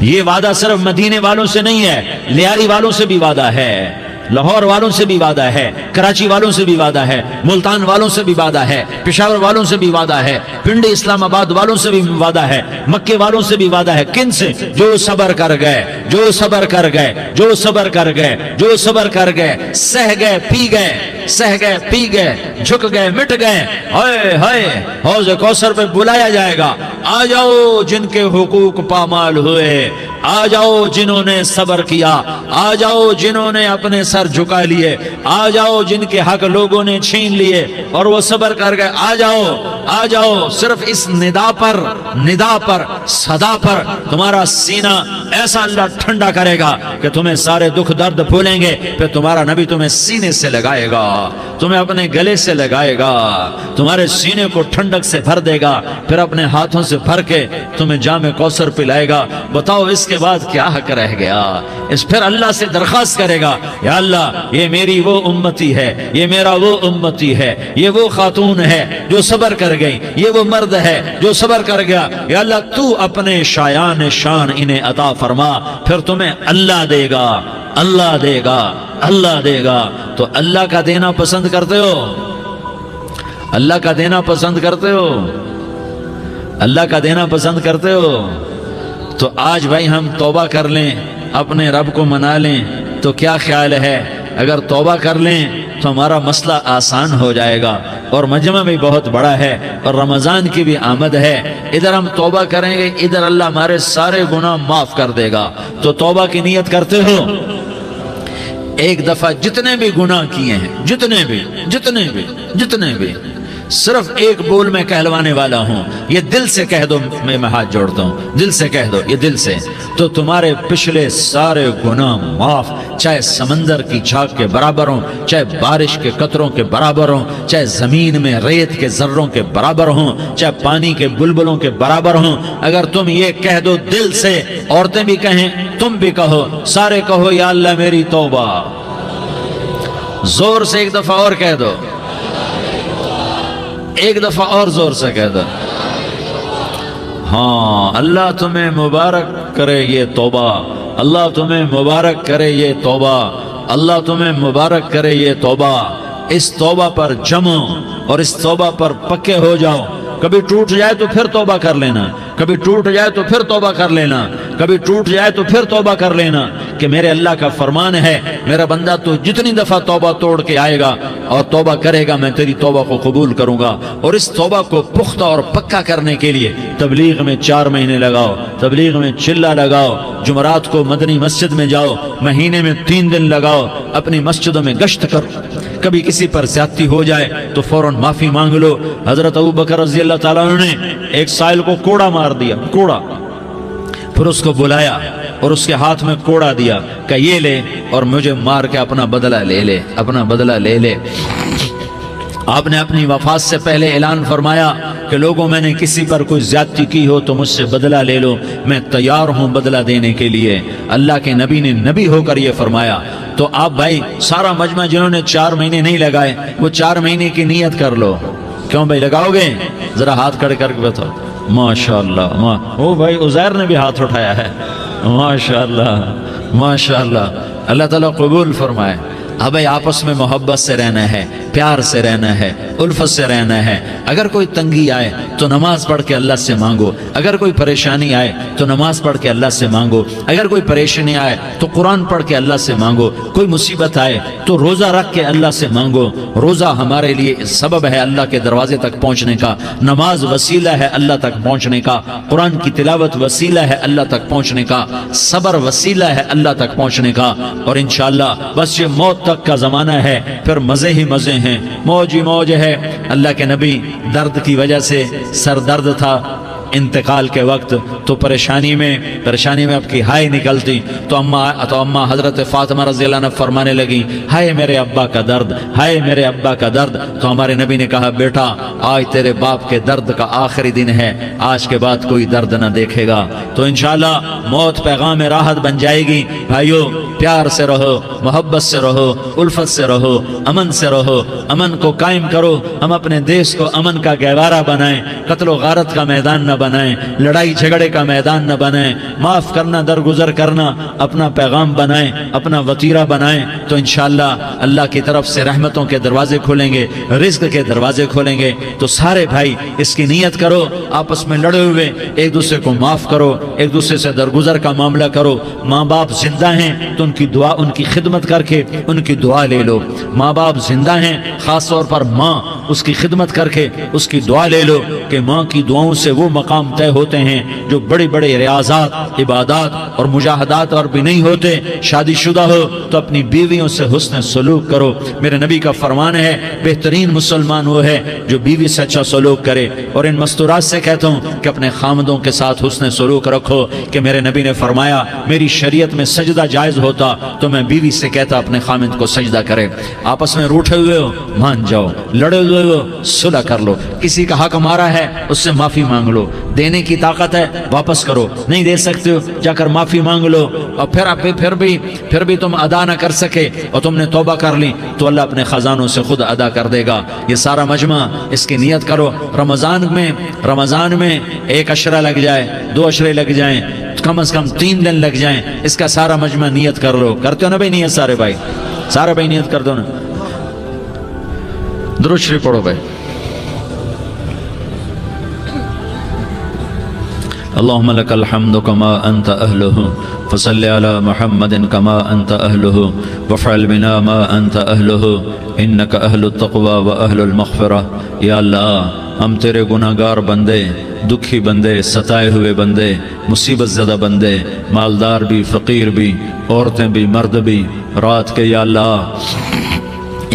یہ وعدہ صرف مدینے والوں سے نہیں ہے، لیاری والوں سے بھی وعدہ ہے، لاہور والوں سے بھی وعدہ ہے، کراچی والوں سے بھی وعدہ ہے، ملتان والوں سے بھی وعدہ ہے، پشاور والوں سے بھی وعدہ ہے، پنڈی اسلام آباد والوں سے بھی وعدہ ہے، مکے والوں سے بھی وعدہ ہے۔ کن سے؟ جو صبر کر گئے، جو صبر کر گئے، جو صبر کر گئے، جو صبر کر گئے، سہ گئے، پی گئے، سہ گئے، پی گئے، جھک گئے، مٹ گئے، ہائے ہائے حوض کوثر پہ بلایا جائے گا، آ جاؤ جن کے حقوق پامال ہوئے، آ جاؤ جنہوں نے صبر کیا، آ جاؤ جنہوں نے اپنے سر جھکا لیے، آ جاؤ جن کے حق لوگوں نے چھین لیے اور وہ صبر کر گئے، آ جاؤ، آ جاؤ۔ صرف اس ندا پر صدا پر تمہارا سینہ ایسا اللہ ٹھنڈا کرے گا کہ تمہیں سارے دکھ درد بھولیں گے، پھر تمہارا نبی تمہیں سینے سے لگائے گا، تمہیں اپنے گلے سے لگائے گا، تمہارے سینے کو ٹھنڈک سے بھر دے گا، پھر اپنے ہاتھوں سے بھر کے تمہیں جام کوثر پلائے گا۔ بتاؤ اس کے بعد کیا حق رہ گیا؟ اس پھر اللہ سے درخواست کرے گا یا اللہ یہ میری وہ امتی ہے، یہ میرا وہ امتی ہے، یہ وہ خاتون ہے جو صبر کر گئی، یہ وہ مرد ہے جو صبر کر گیا، یا اللہ تو اپنے شایان شان انہیں عطا فرما، پھر تمہیں اللہ دے گا، اللہ دے گا، اللہ دے گا۔ تو اللہ کا دینا پسند کرتے ہو؟ اللہ کا دینا پسند کرتے ہو؟ اللہ کا دینا پسند کرتے ہو؟ تو آج بھائی ہم توبہ کر لیں، اپنے رب کو منا لیں، تو کیا خیال ہے اگر توبہ کر لیں تو ہمارا مسئلہ آسان ہو جائے گا، اور مجمع بھی بہت بڑا ہے اور رمضان کی بھی آمد ہے، ادھر ہم توبہ کریں گے، ادھر اللہ ہمارے سارے گناہ معاف کر دے گا۔ تو توبہ کی نیت کرتے ہو؟ ایک دفعہ جتنے بھی گناہ کیے ہیں، جتنے بھی صرف ایک بول میں کہلوانے والا ہوں، یہ دل سے کہہ دو، میں ہاتھ جوڑتا ہوں، دل سے کہہ دو، یہ دل سے، تو تمہارے پچھلے سارے گناہ معاف، چاہے سمندر کی جھاگ کے برابر ہوں، چاہے بارش کے قطروں کے برابر ہوں، چاہے زمین میں ریت کے ذروں کے برابر ہوں، چاہے پانی کے بلبلوں کے برابر ہوں۔ اگر تم یہ کہہ دو دل سے، عورتیں بھی کہیں، تم بھی کہو، سارے کہو یا اللہ میری توبہ، زور سے ایک دفعہ اور کہہ دو، ایک دفعہ اور زور سے کہہ دو۔ ہاں، اللہ تمہیں مبارک کرے یہ توبہ، اللہ تمہیں مبارک کرے یہ توبہ، اللہ تمہیں مبارک کرے یہ توبہ۔ اس توبہ پر جمو اور اس توبہ پر پکے ہو جاؤ۔ کبھی ٹوٹ جائے تو پھر توبہ کر لینا، کبھی ٹوٹ جائے تو پھر توبہ کر لینا، کبھی ٹوٹ جائے تو پھر توبہ کر لینا، کہ میرے اللہ کا فرمان ہے، میرا بندہ تو جتنی دفعہ توبہ توڑ کے آئے گا اور توبہ کرے گا، میں تیری توبہ کو قبول کروں گا۔ اور اس توبہ کو پختہ اور پکا کرنے کے لیے تبلیغ میں 4 مہینے لگاؤ، تبلیغ میں چلہ لگاؤ، جمعرات کو مدنی مسجد میں جاؤ، مہینے میں 3 دن لگاؤ، اپنی مسجدوں میں گشت کرو۔ کبھی کسی پر زیادتی ہو جائے تو فوراً معافی مانگ لو۔ حضرت ابوبکر رضی اللہ تعالیٰ عنہ نے ایک سائل کو کوڑا مار دیا، کوڑا، پھر اس کو بلایا اور اس کے ہاتھ میں کوڑا دیا کہ یہ لے اور مجھے مار کے اپنا بدلہ لے لے، اپنا بدلہ لے لے۔ آپ نے اپنی وفات سے پہلے اعلان فرمایا کہ لوگوں، میں نے کسی پر کوئی زیادتی کی ہو تو مجھ سے بدلہ لے لو، میں تیار ہوں بدلہ دینے کے لیے۔ اللہ کے نبی نے نبی ہو کر یہ فرمایا۔ تو آپ بھائی سارا مجمع جنہوں نے 4 مہینے نہیں لگائے، وہ 4 مہینے کی نیت کر لو۔ کیوں بھائی لگاؤ گے؟ ذرا ہاتھ کھڑے کر کے بتاؤ۔ ماشاءاللہ، وہ بھائی عزیر نے بھی ہاتھ اٹھایا ہے، ماشاءاللہ ماشاءاللہ، اللہ تعالیٰ قبول فرمائے۔ اب بھائی آپس میں محبت سے رہنا ہے، پیار سے رہنا ہے، الفت سے رہنا ہے۔ اگر کوئی تنگی آئے تو نماز پڑھ کے اللہ سے مانگو، اگر کوئی پریشانی آئے تو نماز پڑھ کے اللہ سے مانگو، اگر کوئی پریشانی آئے تو قرآن پڑھ کے اللہ سے مانگو، کوئی مصیبت آئے تو روزہ رکھ کے اللہ سے مانگو۔ روزہ ہمارے لیے سبب ہے اللہ کے دروازے تک پہنچنے کا، نماز وسیلہ ہے اللہ تک پہنچنے کا، قرآن کی تلاوت وسیلہ ہے اللہ تک پہنچنے کا، صبر وسیلہ ہے اللہ تک پہنچنے کا۔ اور انشاءاللہ بس یہ موت تک کا زمانہ ہے، پھر مزے ہی مزے ہیں، موج ہی موج ہے۔ اللہ کے نبی درد کی وجہ سے سر درد تھا انتقال کے وقت، تو پریشانی میں اب کی ہائے نکلتی، تو اماں حضرت فاطمہ رضی اللہ عنہ فرمانے لگی، ہائے میرے ابا کا درد، ہائے میرے ابا کا درد۔ تو ہمارے نبی نے کہا، بیٹا آج تیرے باپ کے درد کا آخری دن ہے، آج کے بعد کوئی درد نہ دیکھے گا۔ تو انشاءاللہ موت پیغام راحت بن جائے گی۔ بھائیو پیار سے رہو، محبت سے رہو، الفت سے رہو، امن سے رہو، امن کو قائم کرو۔ ہم اپنے دیش کو امن کا گہوارہ بنائیں، قتل و غارت کا میدان نہ بنائیں، لڑائی جھگڑے کا میدان نہ بنائیں، معاف کرنا، درگزر کرنا اپنا پیغام بنائیں، اپنا وطیرہ بنائیں۔ تو انشاءاللہ اللہ کی طرف سے رحمتوں کے دروازے کھولیں گے، رزق کے دروازے کھولیں گے۔ تو سارے بھائی اس کی نیت کرو، آپس میں لڑے ہوئے ایک دوسرے کو معاف کرو، ایک دوسرے سے درگزر کا معاملہ کرو۔ ماں باپ زندہ ہیں تو ان کی دعا، ان کی خدمت کر کے ان کی دعا لے لو۔ ماں باپ زندہ ہیں، خاص طور پر ماں، اس کی خدمت کر کے اس کی دعا لے لو، کہ ماں کی دعاؤں سے وہ مقام طے ہوتے ہیں جو بڑے بڑے ریاضات، عبادات اور مجاہدات اور بھی نہیں ہوتے۔ شادی شدہ ہو تو اپنی بیویوں سے حسن سلوک کرو۔ میرے نبی کا فرمان ہے، بہترین مسلمان وہ ہے جو بیوی سے اچھا سلوک کرے۔ اور ان مستورات سے کہتا ہوں کہ اپنے خامدوں کے ساتھ حسن سلوک رکھو، کہ میرے نبی نے فرمایا، میری شریعت میں سجدہ جائز ہوتا تو میں بیوی سے کہتا اپنے خامد کو سجدہ کرے۔ آپس میں روٹھے ہوئے ہو مان جاؤ، لڑے ہوئے ہو صلح کر لو، کسی کا حق مارا ہے اس سے معافی مانگ لو، دینے کی طاقت ہے واپس کرو، نہیں دے سکتے ہو جا کر معافی مانگ لو۔ اور پھر بھی تم ادا نہ کر سکے اور تم نے توبہ کر لی تو اللہ اپنے خزانوں سے خود ادا کر دے گا۔ یہ سارا مجمع اس کی نیت کرو۔ رمضان میں 1 عشرہ لگ جائے، 2 عشرے لگ جائیں، کم از کم 3 دن لگ جائیں، اس کا سارا مجمع نیت کر لو۔ کرتے ہو نا بھائی نیت؟ سارے بھائی نا، درود شریف پڑھو بھائی۔ اللهم لك الحمد كما أنت أهله فصل على محمد كما أنت أهله وافعل بنا ما أنت أهله إنك أهل التقوى وأهل المغفرة. یا اللہ ہم تیرے گناہگار بندے، دکھی بندے، ستائے ہوئے بندے، مصیبت زدہ بندے، مالدار بھی، فقیر بھی، عورتیں بھی، مرد بھی، رات کے یا اللہ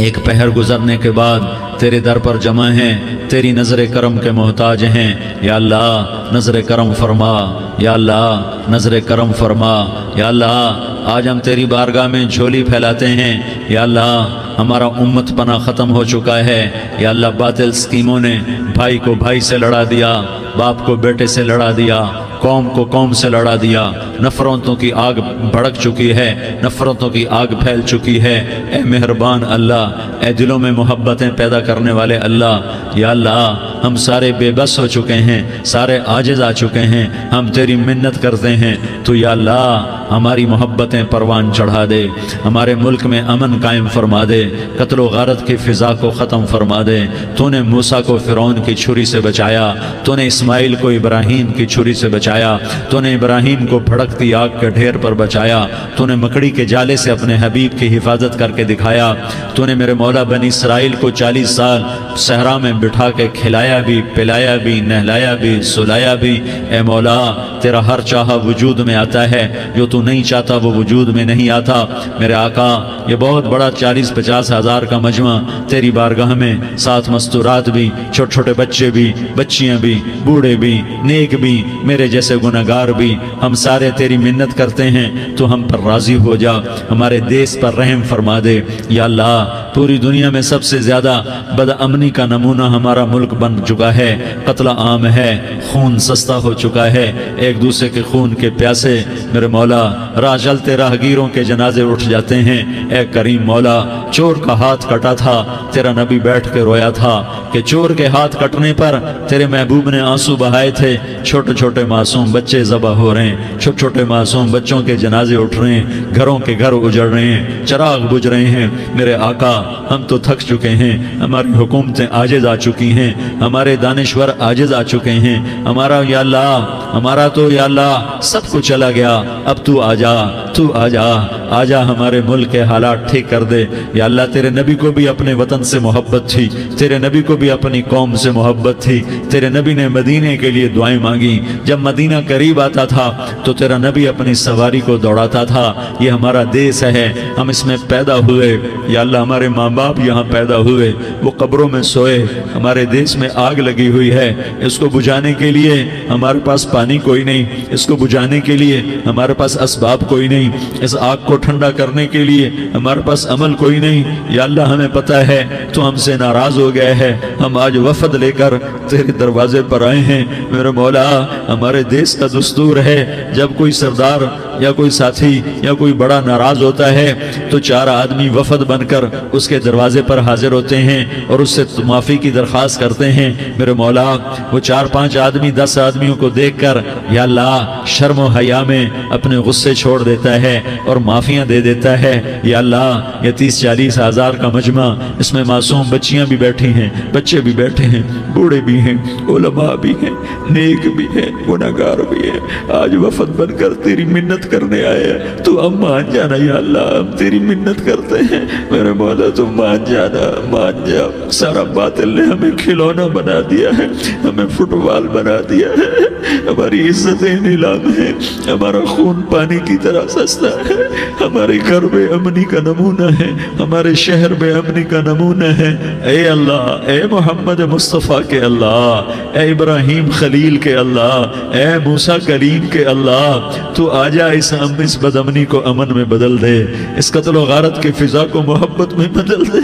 ایک پہر گزرنے کے بعد تیرے در پر جمع ہیں، تیری نظر کرم کے محتاج ہیں. یا اللہ نظر کرم فرما، یا اللہ نظر کرم فرما. یا اللہ آج ہم تیری بارگاہ میں جھولی پھیلاتے ہیں. یا اللہ ہمارا امت پناہ ختم ہو چکا ہے. یا اللہ باطل سکیموں نے بھائی کو بھائی سے لڑا دیا، باپ کو بیٹے سے لڑا دیا، قوم کو قوم سے لڑا دیا. نفرتوں کی آگ بھڑک چکی ہے، نفرتوں کی آگ پھیل چکی ہے. اے مہربان اللہ، اے دلوں میں محبتیں پیدا کرنے والے اللہ، یا اللہ ہم سارے بے بس ہو چکے ہیں، سارے عاجز آ چکے ہیں. ہم تیری منت کرتے ہیں تو یا اللہ ہماری محبتیں پروان چڑھا دے، ہمارے ملک میں امن قائم فرما دے، قتل و غارت کی فضا کو ختم فرما دے. تو نے موسیٰ کو فرعون کی چھری سے بچایا، تو نے اسماعیل کو ابراہیم کی چھری سے بچایا، تو نے ابراہیم کو بھڑکتی آگ کے ڈھیر پر بچایا، تو نے مکڑی کے جالے سے اپنے حبیب کی حفاظت کر کے دکھایا. تو نے میرے مولا بنی اسرائیل کو 40 سال صحرا میں بٹھا کے کھلایا بھی، پلایا بھی، نہلایا بھی، سلایا بھی. اے مولا تیرا ہر چاہا وجود میں آتا ہے، جو تو نہیں چاہتا وہ وجود میں نہیں آتا. میرے آقا یہ بہت بڑا 40-50 ہزار کا مجمع تیری بارگاہ میں، ساتھ مستورات بھی، چھوٹے چھوٹے بچے بھی، بچیاں بھی، بوڑھے بھی، نیک بھی، میرے جیسے گناہگار بھی، ہم سارے تیری منت کرتے ہیں تو ہم پر راضی ہو جا، ہمارے دیس پر رحم فرما دے. یا اللہ پوری دنیا میں سب سے زیادہ بدامنی کا نمونہ ہمارا ملک بن چکا ہے، قتل عام ہے، خون سستا ہو چکا ہے، ایک دوسرے کے خون کے پیاسے. میرے مولا راہ چلتے راہگیروں کے جنازے اٹھ جاتے ہیں. اے کریم مولا چور کا ہاتھ کٹا تھا، تیرا نبی بیٹھ کے رویا تھا کہ چور کے ہاتھ کٹنے پر تیرے محبوب نے آنسو بہائے تھے. چھوٹے چھوٹے معصوم بچے ذبح ہو رہے ہیں، چھوٹے چھوٹے معصوم بچوں کے جنازے اٹھ رہے ہیں، گھروں کے گھر اجڑ رہے ہیں، چراغ بجھ رہے ہیں. میرے آقا ہم تو تھک چکے ہیں، ہماری حکومتیں عاجز آ چکی ہیں، ہمارے دانشور عاجز آ چکے ہیں. ہمارا یا اللہ ہمارا تو یا اللہ سب کچھ چلا گیا. اب تو آ جا، تو آ جا، آ جا ہمارے ملک کے حالات ٹھیک کر دے. یا اللہ تیرے نبی کو بھی اپنے وطن سے محبت تھی، تیرے نبی کو بھی اپنی قوم سے محبت تھی. تیرے نبی نے مدینے کے لیے دعائیں مانگی. جب مدینہ قریب آتا تھا تو تیرا نبی اپنی سواری کو دوڑاتا تھا. یہ ہمارا دیس ہے، ہم اس میں پیدا ہوئے. یا اللہ ہمارے ماں باپ یہاں پیدا ہوئے، وہ قبروں میں سوئے. ہمارے دیس میں آگ لگی ہوئی ہے، اس کو بجھانے کے لیے ہمارے پاس پانی کوئی نہیں، اس کو بجھانے کے لیے ہمارے پاس اسباب کوئی نہیں، اس آگ کو ٹھنڈا کرنے کے لیے ہمارے پاس عمل کوئی نہیں. یا اللہ ہمیں پتہ ہے تو ہم سے ناراض ہو گئے ہے. ہم آج وفد لے کر تیرے دروازے پر آئے ہیں. میرے مولا ہمارے دیس کا دستور ہے جب کوئی سردار یا کوئی ساتھی یا کوئی بڑا ناراض ہوتا ہے تو 4 آدمی وفد بن کر اس کے دروازے پر حاضر ہوتے ہیں اور اس سے معافی کی درخواست کرتے ہیں. میرے مولا وہ 4-5 آدمی 10 آدمیوں کو دیکھ کر یا اللہ شرم و حیا میں اپنے غصے چھوڑ دیتا ہے اور معافیاں دے دیتا ہے. یا اللہ یہ 30-40 ہزار کا مجمع، اس میں معصوم بچیاں بھی بیٹھی ہیں، بچے بھی بیٹھے ہیں، بوڑھے بھی ہیں، علماء بھی ہیں، نیک بھی ہیں، گناہگار بھی ہیں. آج وفد بن کر تیری منت کرنے آئے ہیں، تو ہم مان جانا. یا اللہ ہم تیری منت کرتے ہیں، میرے مولا تو مان جانا، مان جا. سارا باطل نے ہمیں کھلونا بنا دیا ہے، ہمیں فٹ بال بنا دیا ہے، ہماری عزتیں نیلام ہیں، ہمارا خون پانی کی طرح سستا ہے. ہمارے گھر بے امنی کا نمونہ ہے، ہمارے شہر بے امنی کا نمونہ ہے. اے اللہ، اے محمد مصطفیٰ کے اللہ، اے ابراہیم خلیل کے اللہ، اے موسیٰ کلیم کے اللہ، تو آجا اس بدامنی کو امن میں بدل دے، اس قتل و غارت کی فضا کو محبت میں بدل دے.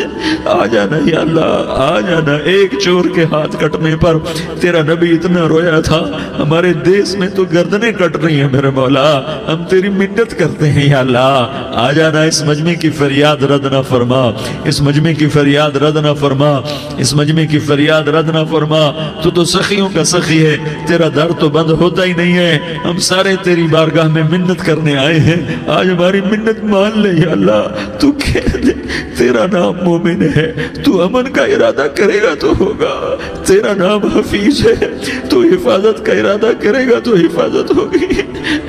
آ جانا یا اللہ، آ جانا. ایک چور کے ہاتھ کٹنے پر تیرا نبی اتنا رویا تھا، ہمارے دیس میں تو گردنیں کٹ رہی ہیں. میرے مولا ہم تیری منت کرتے ہیں. یا اللہ آ جانا، اس مجمع کی فریاد رد نہ فرما، اس مجمع کی فریاد رد نہ فرما، اس مجمع کی فریاد رد نہ فرما. تو سخیوں کا سخی ہے، تیرا در تو بند ہوتا ہی نہیں ہے. ہم سارے تیری بارگاہ میں منت منت کرنے آئے ہیں، آج ہماری منت مان لے یا اللہ۔ تو کہہ دے تیرا نام مومن ہے، تو امن کا ارادہ کرے گا تو ہوگا، تیرا نام حفیظ ہے، تو حفاظت کا ارادہ کرے گا تو حفاظت ہوگی،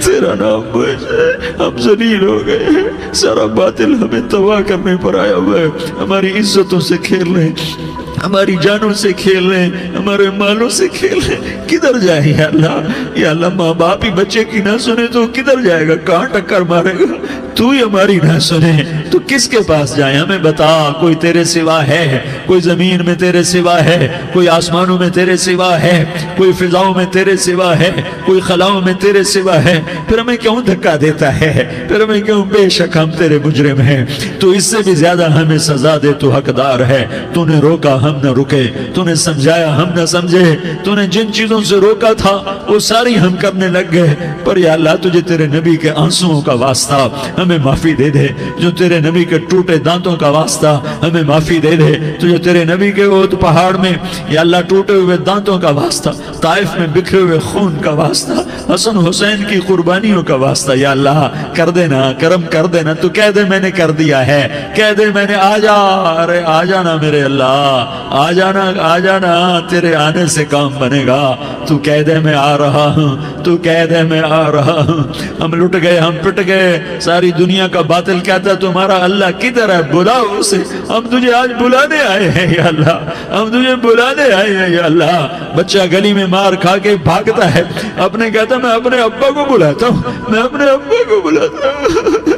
تیرا نام بوجھ ہے، ہم ذلیل ہو گئے ہیں، سارا باطل ہمیں تباہ کرنے پر آیا ہوا ہے، ہماری عزتوں سے کھیل رہے ہیں، ہماری جانوں سے کھیل رہے ہیں، ہمارے مالوں سے کھیل رہے ہیں، کدھر جائے یا اللہ؟ یا اللہ ماں باپ ہی بچے کی نہ سنے تو کدھر جائے گا؟ کہاں ٹکر مارے گا؟ تو ہی ہماری نہ سنے تو کس کے پاس جائیں؟ ہمیں بتا، کوئی تیرے سوا ہے؟ کوئی زمین میں تیرے سوا ہے؟ کوئی آسمانوں میں تیرے سوا ہے؟ کوئی فضاؤں میں تیرے سوا ہے؟ کوئی خلاؤں میں تیرے سوا ہے؟ پھر ہمیں کیوں دھکا دیتا ہے؟ پھر ہمیں کیوں؟ بے شک ہم تیرے مجرم ہیں، تو اس سے بھی زیادہ ہمیں سزا دے، تو حقدار ہے۔ تو نے روکا ہم نہ رکے، تو نے سمجھایا ہم نہ سمجھے، تو نے جن چیزوں سے روکا تھا وہ ساری ہم کرنے لگ گئے، پر یا اللہ تجھے تیرے نبی کے آنسوؤں کا واسطہ ہمیں معافی دے دے، جو تیرے نبی کے ٹوٹے دانتوں کا واسطہ ہمیں معافی دے دے، تجھے تیرے نبی کے احد پہاڑ میں یا اللہ ٹوٹے ہوئے دانتوں کا واسطہ، طائف میں بکھرے ہوئے خون کا واسطہ، حسن حسین کی قربانیوں کا واسطہ یا اللہ کر دینا، کرم کر دینا۔ تو کہہ دے میں نے کر دیا ہے، کہہ دے میں نے، آ جا، ارے آ جانا میرے اللہ، آ جانا، آ جانا، تیرے آنے سے کام بنے گا۔ تو کہہ دے میں آ رہا ہوں، تو کہہ دے میں آ رہا ہوں۔ ہم لٹ گئے، ہم پٹ گئے، ساری دنیا کا باطل کہتا ہے تمہارا اللہ کدھر ہے؟ بلاؤ اسے، ہم تجھے آج بلانے آئے ہیں یا اللہ، ہم تجھے بلانے آئے ہیں یا اللہ۔ بچہ گلی میں مار کھا کے بھاگتا ہے، اپنے کہتا میں اپنے ابا کو بلاتا ہوں، میں اپنے ابا کو بلاتا ہوں،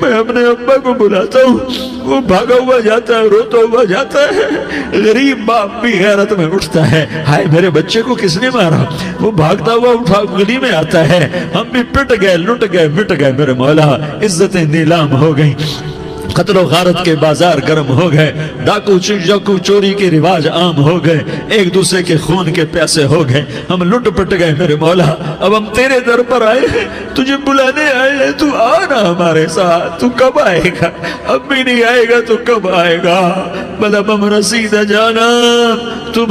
میں اپنے ابا کو بلاتا ہوں، وہ بھاگا ہوا جاتا ہے، روتا ہوا جاتا ہے۔ غریب باپ بھی غیرت میں اٹھتا ہے، ہائے میرے بچے کو کس نے مارا؟ وہ بھاگتا ہوا اٹھا گلی میں آتا ہے، ہم بھی پٹ گئے، لٹ گئے، مٹ گئے میرے مولا، عزتیں نیلام ہو گئیں، قتل و غارت کے بازار گرم ہو گئے، ڈاکو چوری کے رواج عام ہو گئے، ایک دوسرے کے خون کے پیاسے ہو گئے، ہم لٹ پٹ گئے میرے مولا۔ اب ہم تیرے در پر آئے ہیں، تجھے بلانے آئے ہیں، تو آنا ہمارے ساتھ۔ تو کب آئے گا؟ اب بھی نہیں آئے گا تو کب آئے گا؟ بلب ہم رسید جانم، تو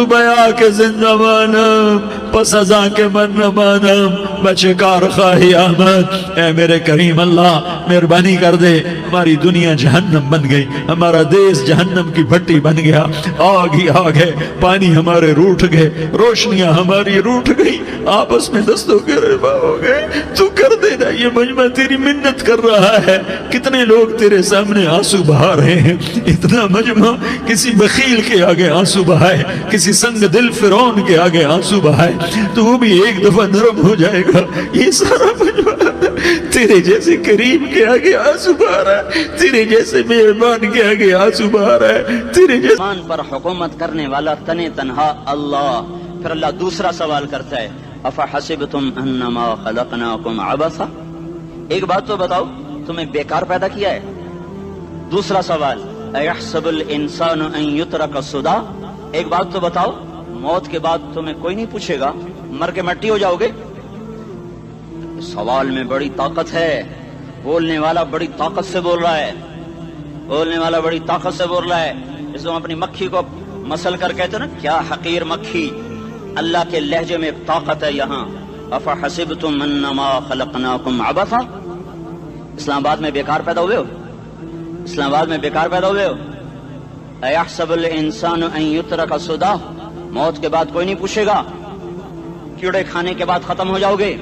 بیا کے زندہ مانم، پس ازاں کے من نہ مانم، بچکار خواہی آمد۔ اے میرے کریم اللہ مہربانی کر دے، ہماری دنیا جہنم بن گئی، ہمارا دیس جہنم کی بھٹی بن گیا، آگ ہی آگ ہے، پانی ہمارے روٹھ گئے، روشنیاں ہماری روٹھ گئی، آپس میں دستوں کے ربا ہو گئے۔ تو کر دینا، یہ مجمع تیری منت کر رہا ہے، کتنے لوگ تیرے سامنے آنسو بہا رہے ہیں، اتنا مجمع کسی بخیل کے آگے آنسو بہائے، کسی سنگ دل فرعون کے آگے آنسو بہائے تو وہ بھی ایک دفعہ نرم ہو جائے گا۔ یہ سارا مجمع تیرے جیسے کریم کے آگے آنسو بہا رہا ہے، تیرے جیسے مہربان کے آگے آنسو بہا رہا ہے، تیرے جیسے آسمان پر حکومت کرنے والا تنے تنہا اللہ۔ پھر اللہ دوسرا سوال کرتا ہے، افحسبتم انما خلقناکم عبثا، ایک بات تو بتاؤ تمہیں بیکار پیدا کیا ہے؟ دوسرا سوال، ایحسب الانسان ان یترک سدی، ایک بات تو بتاؤ موت کے بعد تمہیں کوئی نہیں پوچھے گا، مر کے مٹی ہو جاؤ گے؟ سوال میں بڑی طاقت ہے، بولنے والا بڑی طاقت سے بول رہا ہے، بولنے والا بڑی طاقت سے بول رہا ہے۔ اس کو اپنی مکھی کو مسل کر کہتے ہیں نا، کیا حقیر مکھی، اللہ کے لہجے میں ایک طاقت ہے یہاں۔ افحسبتم انما خلقناکم عبثا، اسلام آباد میں بیکار پیدا ہوئے ہو؟ اسلام آباد میں بیکار پیدا ہوئے ہو؟ ایحسب الانسان ان یترک سدی، موت کے بعد کوئی نہیں پوچھے گا، کیڑے کھانے کے بعد ختم ہو جاؤ گے۔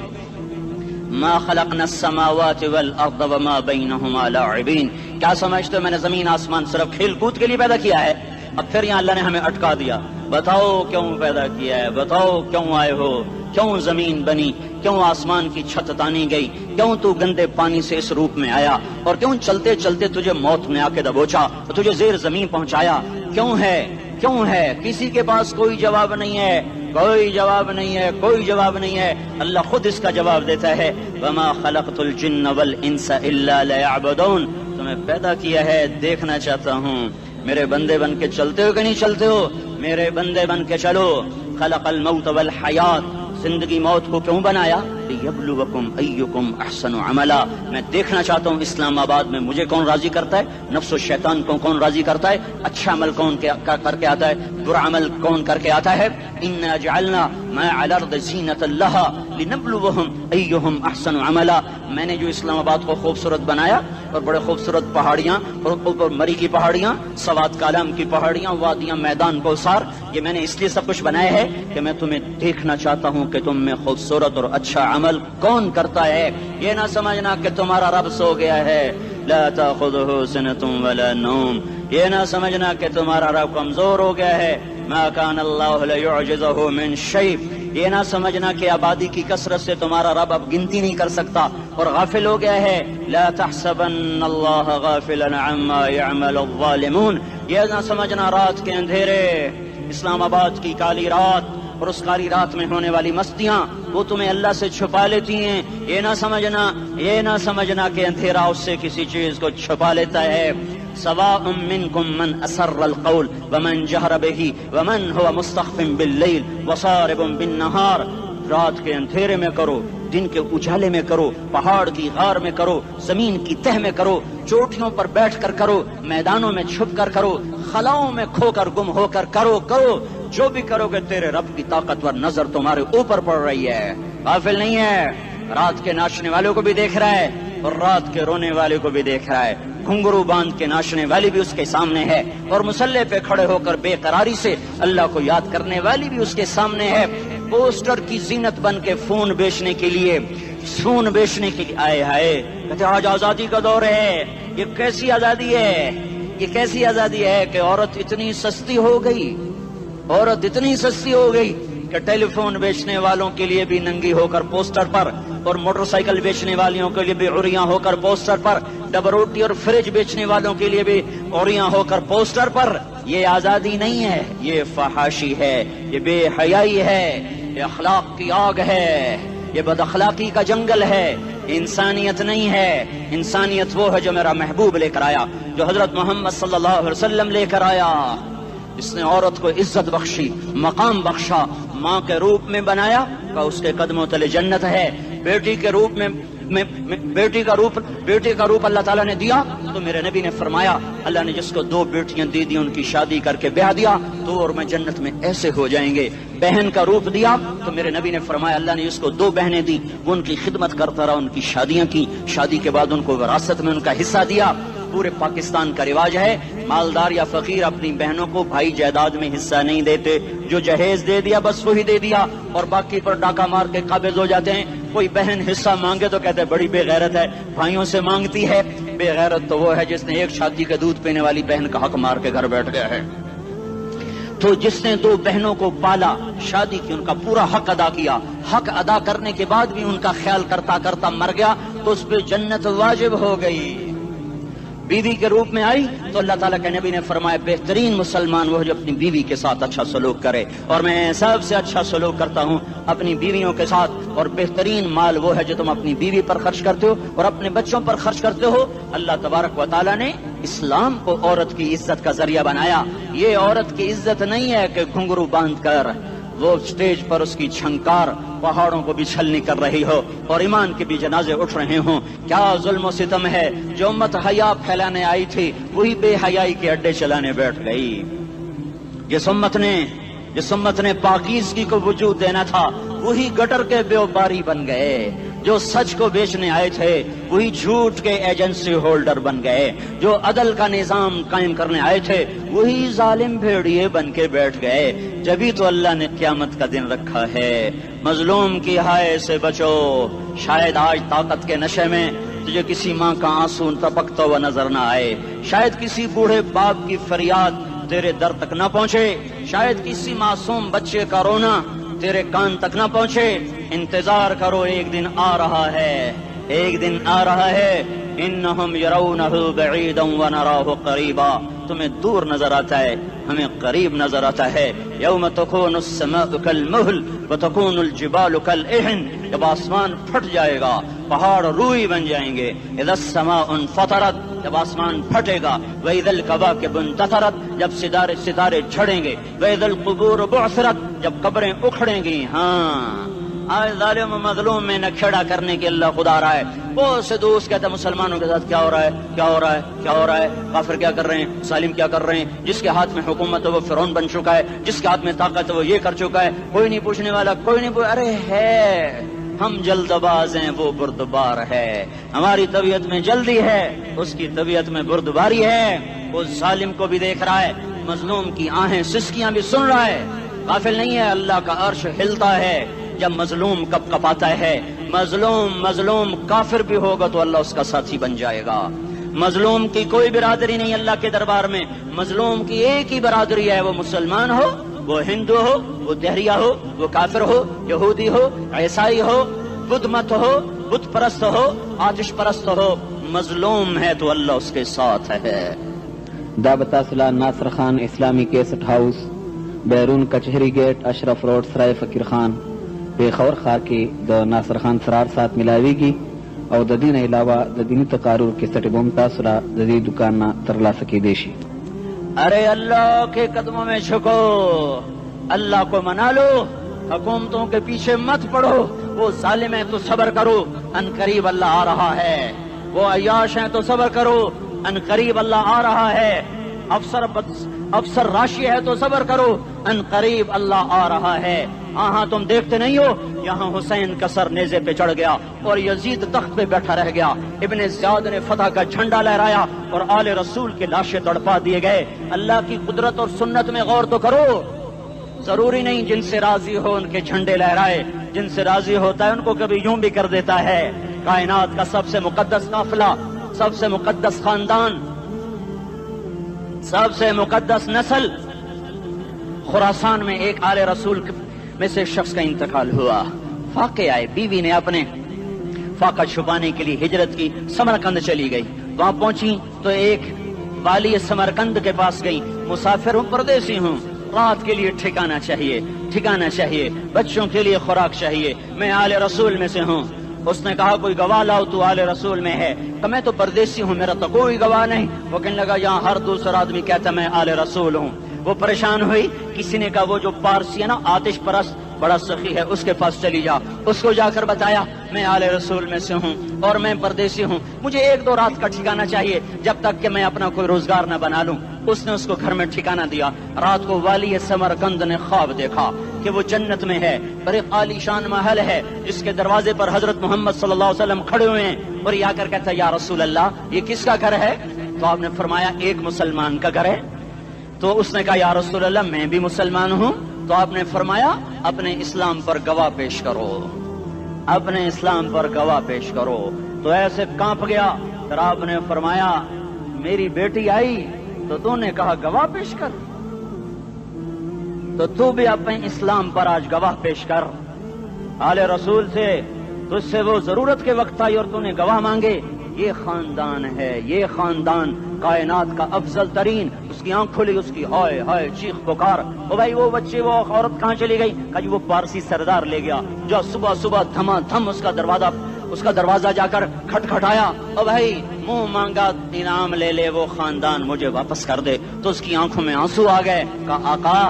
ما خلقنا السماوات والارض وما بینہما لاعبین، کیا سمجھتے ہو میں نے زمین آسمان صرف کھیل کود کے لیے پیدا کیا ہے؟ اب پھر یہاں اللہ نے ہمیں اٹکا دیا، بتاؤ کیوں پیدا کیا ہے، بتاؤ کیوں آئے ہو، کیوں زمین بنی، کیوں آسمان کی چھت تانی گئی، کیوں تو گندے پانی سے اس روپ میں آیا، اور کیوں چلتے چلتے تجھے موت نے آ کے دبوچا، تجھے زیر زمین پہنچایا، کیوں ہے، کیوں ہے؟ کسی کے پاس کوئی جواب نہیں ہے، کوئی جواب نہیں ہے، کوئی جواب نہیں ہے، اللہ خود اس کا جواب دیتا ہے، وما خلقت الجن والانس الا لیعبدون، تمہیں پیدا کیا ہے دیکھنا چاہتا ہوں میرے بندے بن کے چلتے ہو کہ نہیں چلتے ہو، میرے بندے بن کے چلو۔ خلق الموت والحیات، زندگی موت کو کیوں بنایا؟ لِيَبْلُوَكُمْ أَيُّكُمْ أَحْسَنُ عَمَلًا. میں دیکھنا چاہتا ہوں اسلام آباد میں مجھے کون راضی کرتا ہے, نفس و شیطان کو کون راضی کرتا ہے, اچھا عمل کون کر کے آتا ہے, برا عمل کون کر کے آتا ہے. إِنَّا جَعَلْنَا مَا عَلَى الْأَرْضِ زِينَةً لَهَا لِنَبْلُوَهُمْ أَيُّهُمْ أَحْسَنُ عَمَلًا. میں نے جو اسلام آباد کو خوبصورت بنایا اور بڑے خوبصورت پہاڑیاں اور اوپر مری کی پہاڑیاں, سوات کالام کی پہاڑیاں, وادیاں, میدان کوثر, یہ میں نے اس لیے سب کچھ بنایا ہے کہ میں تمہیں دیکھنا چاہتا ہوں کہ تم میں خوبصورت اور اچھا عمل کون کرتا ہے. یہ نہ سمجھنا کہ تمہارا رب سو گیا ہے, لا تأخذه سنة ولا نوم. یہ نہ سمجھنا کہ تمہارا رب کمزور ہو گیا ہے, ما كان الله ليعجزه من شيء. یہ نہ سمجھنا کہ آبادی کی کثرت سے تمہارا رب اب گنتی نہیں کر سکتا اور غافل ہو گیا ہے. لا تحسبن اللہ غافلا عما يعمل الظالمون. یہ نہ سمجھنا رات کے اندھیرے, اسلام آباد کی کالی رات اور اس کالی رات میں ہونے والی مستیاں وہ تمہیں اللہ سے چھپا لیتی ہیں. یہ نہ سمجھنا کہ اندھیرا اس سے کسی چیز کو چھپا لیتا ہے. سواء منکم من اسر القول ومن جہر به ومن هو مستخف باللیل وصارب بالنہار. رات کے اندھیرے میں کرو, دن کے اجالے میں کرو, پہاڑ کی غار میں کرو, زمین کی تہ میں کرو, چوٹیوں پر بیٹھ کر کرو, میدانوں میں چھپ کر کرو, خلاؤں میں کھو کر گم ہو کر کرو. جو بھی کرو گے تیرے رب کی طاقتور نظر تمہارے اوپر پڑ رہی ہے, غافل نہیں ہے. رات کے ناچنے والوں کو بھی دیکھ رہا ہے اور رات کے رونے والے کو بھی دیکھ رہا ہے. گھنگرو باندھ کے ناچنے والی بھی اس کے سامنے ہے اور مسلح پہ کھڑے ہو کر بے قراری سے اللہ کو یاد کرنے والی بھی اس کے سامنے ہے. پوسٹر کی زینت بن کے فون بیچنے کے لیے آئے ہائے کہتے آج آزادی کا دور ہے. یہ کیسی آزادی ہے کہ عورت اتنی سستی ہو گئی کہ ٹیلی فون بیچنے والوں کے لیے بھی ننگی ہو کر پوسٹر پر, اور موٹر سائیکل بیچنے والیوں کے لیے بھی عریاں ہو کر پوسٹر پر, ڈبل روٹی اور فریج بیچنے والوں کے لیے بھی عریاں ہو کر پوسٹر پر. یہ آزادی نہیں ہے, یہ فحاشی ہے, یہ بے حیائی ہے, یہ اخلاق کی آگ ہے, یہ بد اخلاقی کا جنگل ہے. انسانیت نہیں ہے. انسانیت وہ ہے جو میرا محبوب لے کر آیا, جو حضرت محمد صلی اللہ علیہ وسلم لے کر آیا. اس نے عورت کو عزت بخشی, مقام بخشا, ماں کے روپ میں بنایا کہ اس کے قدموں تلے جنت ہے. بیٹی کے روپ میں بیٹی کا روپ اللہ تعالیٰ نے دیا تو میرے نبی نے فرمایا اللہ نے جس کو 2 بیٹیاں دی ان کی شادی کر کے بیاہ دیا تو اور میں جنت میں ایسے ہو جائیں گے. بہن کا روپ دیا تو میرے نبی نے فرمایا اللہ نے جس کو 2 بہنیں دی وہ ان کی خدمت کرتا رہا, ان کی شادیاں کی, شادی کے بعد ان کو وراثت میں ان کا حصہ دیا. پورے پاکستان کا رواج ہے مالدار یا فقیر اپنی بہنوں کو بھائی جائیداد میں حصہ نہیں دیتے, جو جہیز دے دیا بس وہی دے دیا اور باقی پر ڈاکہ مار کے قابض ہو جاتے ہیں. کوئی بہن حصہ مانگے تو کہتے ہیں بڑی بے غیرت ہے, بھائیوں سے مانگتی ہے. بے غیرت تو وہ ہے جس نے ایک چھاتی کا دودھ پینے والی بہن کا حق مار کے گھر بیٹھ گیا ہے. تو جس نے 2 بہنوں کو پالا, شادی کی, ان کا پورا حق ادا کیا, حق ادا کرنے کے بعد بھی ان کا خیال کرتا کرتا مر گیا تو اس پہ جنت واجب ہو گئی. بیوی کے روپ میں آئی تو اللہ تعالیٰ کے نبی نے فرمایا بہترین مسلمان وہ جو اپنی بیوی کے ساتھ اچھا سلوک کرے, اور میں سب سے اچھا سلوک کرتا ہوں اپنی بیویوں کے ساتھ. اور بہترین مال وہ ہے جو تم اپنی بیوی پر خرچ کرتے ہو اور اپنے بچوں پر خرچ کرتے ہو. اللہ تبارک و تعالیٰ نے اسلام کو عورت کی عزت کا ذریعہ بنایا. یہ عورت کی عزت نہیں ہے کہ گھنگرو باندھ کر وہ اسٹیج پر اس کی چھنکار پہاڑوں کو بھی چھلنی کر رہی ہو اور ایمان کے بھی جنازے اٹھ رہے ہوں. کیا ظلم و ستم ہے, جو امت حیا پھیلانے آئی تھی وہی بے حیائی کے اڈے چلانے بیٹھ گئی. جس امت نے پاکیزگی کو وجود دینا تھا وہی گٹر کے بیوباری بن گئے. جو سچ کو بیچنے آئے تھے وہی جھوٹ کے ایجنسی ہولڈر بن گئے. جو عدل کا نظام قائم کرنے آئے تھے وہی ظالم بھیڑیے بن کے بیٹھ گئے. جبھی تو اللہ نے قیامت کا دن رکھا ہے. مظلوم کی ہائے سے بچو. شاید آج طاقت کے نشے میں تجھے کسی ماں کا آنسو ٹپکتا ہوا نظر نہ آئے, شاید کسی بوڑھے باپ کی فریاد تیرے در تک نہ پہنچے, شاید کسی معصوم بچے کا رونا تیرے کان تک نہ پہنچے. انتظار کرو, ایک دن آ رہا ہے, ایک دن آ رہا ہے. انہم یرونہ بعیدا ونراہ قریبا. تمہیں دور نظر آتا ہے, ہمیں قریب نظر آتا ہے. یوم تکون السماء کالمہل وتکون الجبال کالعہن. جب آسمان پھٹ جائے گا پہاڑ روئی بن جائیں گے. اذا السماء انفطرت, جب آسمان پھٹے گا. واذا الکواکب انتثرت, جب ستارے جھڑیں گے. واذا القبور بعثرت, جب قبریں اکھڑیں گی. ہاں آج ظالم و مظلوم میں نہ کھیڑا کرنے کے اللہ خدا رہا ہے. بہت سے دوست کہتے ہیں مسلمانوں کے ساتھ کیا ہو رہا ہے, کیا ہو رہا ہے, کیا ہو رہا ہے, کافر کیا کر رہے ہیں, ظالم کیا کر رہے ہیں, جس کے ہاتھ میں حکومت ہے وہ فرعون بن چکا ہے, جس کے ہاتھ میں طاقت ہے وہ یہ کر چکا ہے, کوئی نہیں پوچھنے والا, کوئی نہیں ارے ہے ہم جلد باز ہیں, وہ بردبار ہے. ہماری طبیعت میں جلدی ہے, اس کی طبیعت میں بردباری ہے. وہ ظالم کو بھی دیکھ رہا ہے, مظلوم کی آہیں سسکیاں بھی سن رہا ہے. غافل نہیں ہے, اللہ کا عرش ہلتا ہے جب مظلوم کپ کپاتا ہے. مظلوم کافر بھی ہوگا تو اللہ اس کا ساتھی بن جائے گا. مظلوم کی کوئی برادری نہیں اللہ کے دربار میں, مظلوم کی ایک ہی برادری ہے, وہ مسلمان ہو, وہ ہندو ہو, وہ دہریہ ہو, وہ کافر ہو, یہودی ہو, عیسائی ہو, بدھ مت ہو, بت پرست ہو, آتش پرست ہو, مظلوم ہے تو اللہ اس کے ساتھ ہے. دعوت اصلاح ناصر خان اسلامی کیسٹ ہاؤس, بیرون کچہری گیٹ, اشرف روڈ, سرائے فقیر خان, پیښور ښار کې د ناصر خان سرار سات ملاویږي او د دې نه علاوه د دیني تقارر کیسټ بم تاسو را د دې دکان نه ترلاسه کیدی شي. ارے اللہ کے قدموں میں جھکو, اللہ کو منا لو, حکومتوں کے پیچھے مت پڑو. وہ ظالم ہیں تو صبر کرو, ان قریب اللہ آ رہا ہے. وہ عیاش ہیں تو صبر کرو, ان قریب اللہ آ رہا ہے. افسر راشی ہے تو صبر کرو, ان قریب اللہ آ رہا ہے. ہاں تم دیکھتے نہیں ہو, یہاں حسین کا سر نیزے پہ چڑھ گیا اور یزید تخت پہ بیٹھا رہ گیا. ابن زیاد نے فتح کا جھنڈا لہرایا اور آل رسول کے لاشیں تڑپا دیے گئے. اللہ کی قدرت اور سنت میں غور تو کرو. ضروری نہیں جن سے راضی ہو ان کے جھنڈے لہرائے, جن سے راضی ہوتا ہے ان کو کبھی یوں بھی کر دیتا ہے. کائنات کا سب سے مقدس قافلہ, سب سے مقدس خاندان, سب سے مقدس نسل, خراسان میں ایک آل رسول میں سے شخص کا انتقال ہوا. فاقے آئے, بیوی نے اپنے فاقہ چھپانے کے لیے ہجرت کی, سمرقند چلی گئی. وہاں پہنچی تو ایک والی سمرقند کے پاس گئی. مسافر ہوں, پردیسی ہوں, رات کے لیے ٹھکانا چاہیے, بچوں کے لیے خوراک چاہیے, میں آل رسول میں سے ہوں. اس نے کہا کوئی گواہ لاؤ, تو آل رسول میں ہے. کہ میں تو پردیسی ہوں, میرا تو کوئی گواہ نہیں. وہ کہنے لگا یہاں ہر دوسرا آدمی کہتا میں آل رسول ہوں. وہ پریشان ہوئی. کسی نے کہا وہ جو پارسی ہے نا, آتش پرست, بڑا سخی ہے, اس کے پاس چلی جا. اس کو جا کر بتایا میں آل رسول میں سے ہوں اور میں پردیسی ہوں, مجھے 1-2 رات کا ٹھکانہ چاہیے جب تک کہ میں اپنا کوئی روزگار نہ بنا لوں. اس نے اس کو گھر میں ٹھکانہ دیا. رات کو والی سمرقند نے خواب دیکھا کہ وہ جنت میں ہے, بڑے عالی شان محل ہے, جس کے دروازے پر حضرت محمد صلی اللہ علیہ وسلم کھڑے ہوئے ہیں. اور یہ آ کر کہتا ہے یا رسول اللہ یہ کس کا گھر ہے؟ تو آپ نے فرمایا ایک مسلمان کا گھر ہے. تو اس نے کہا یا رسول اللہ میں بھی مسلمان ہوں. تو آپ نے فرمایا اپنے اسلام پر گواہ پیش کرو, اپنے اسلام پر گواہ پیش کرو. تو ایسے کانپ گیا. پھر آپ نے فرمایا میری بیٹی آئی تو تو نے کہا گواہ پیش کر, تو بھی اپنے اسلام پر آج گواہ پیش کر. آل رسول سے تجھ سے وہ ضرورت کے وقت آئی اور تو نے گواہ مانگے. یہ خاندان ہے, یہ خاندان کائنات کا افضل ترین. اس کی آنکھ کھلی, اس کی ہائے ہائے چیخ پکار. او بھائی وہ بچے, وہ عورت کہاں چلی گئی؟ کہا جی وہ پارسی سردار لے گیا. جو صبح دھما دھم اس کا دروازہ جا کر کھٹکھٹایا. او بھائی منہ مانگا انعام لے لے, وہ خاندان مجھے واپس کر دے. تو اس کی آنکھوں میں آنسو آ گئے. کہا آقا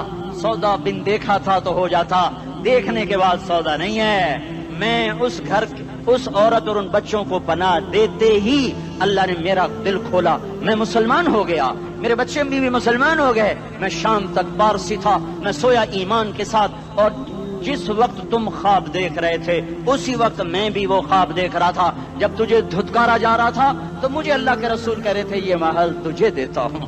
سودا بن دیکھا تھا تو ہو جاتا, دیکھنے کے بعد سودا نہیں ہے. میں اس عورت اور ان بچوں کو پناہ دیتے ہی اللہ نے میرا دل کھولا, میں مسلمان ہو گیا, میرے بچے بھی مسلمان ہو گئے. میں شام تک پارسی تھا, میں سویا ایمان کے ساتھ, اور جس وقت تم خواب دیکھ رہے تھے اسی وقت میں بھی وہ خواب دیکھ رہا تھا. جب تجھے دھتکارا جا رہا تھا تو مجھے اللہ کے رسول کہہ رہے تھے یہ محل تجھے دیتا ہوں,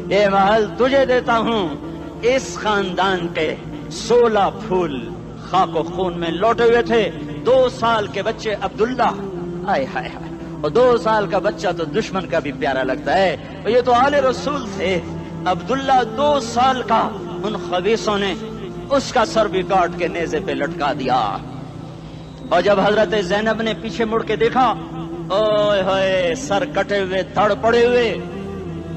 یہ محل تجھے دیتا ہوں. اس خاندان کے 16 پھول خاک و خون میں لوٹے ہوئے تھے. 2 سال کے بچے عبداللہ, ہائے ہائے ہائے, اور 2 سال کا بچہ تو دشمن کا بھی پیارا لگتا ہے. یہ تو آل رسول تھے. عبداللہ 2 سال کا, ان خبیثوں نے اس کا سر بھی کاٹ کے نیزے پہ لٹکا دیا. اور جب حضرت زینب نے پیچھے مڑ کے دیکھا, اوئے ہوئے سر کٹے ہوئے, دھڑ پڑے ہوئے,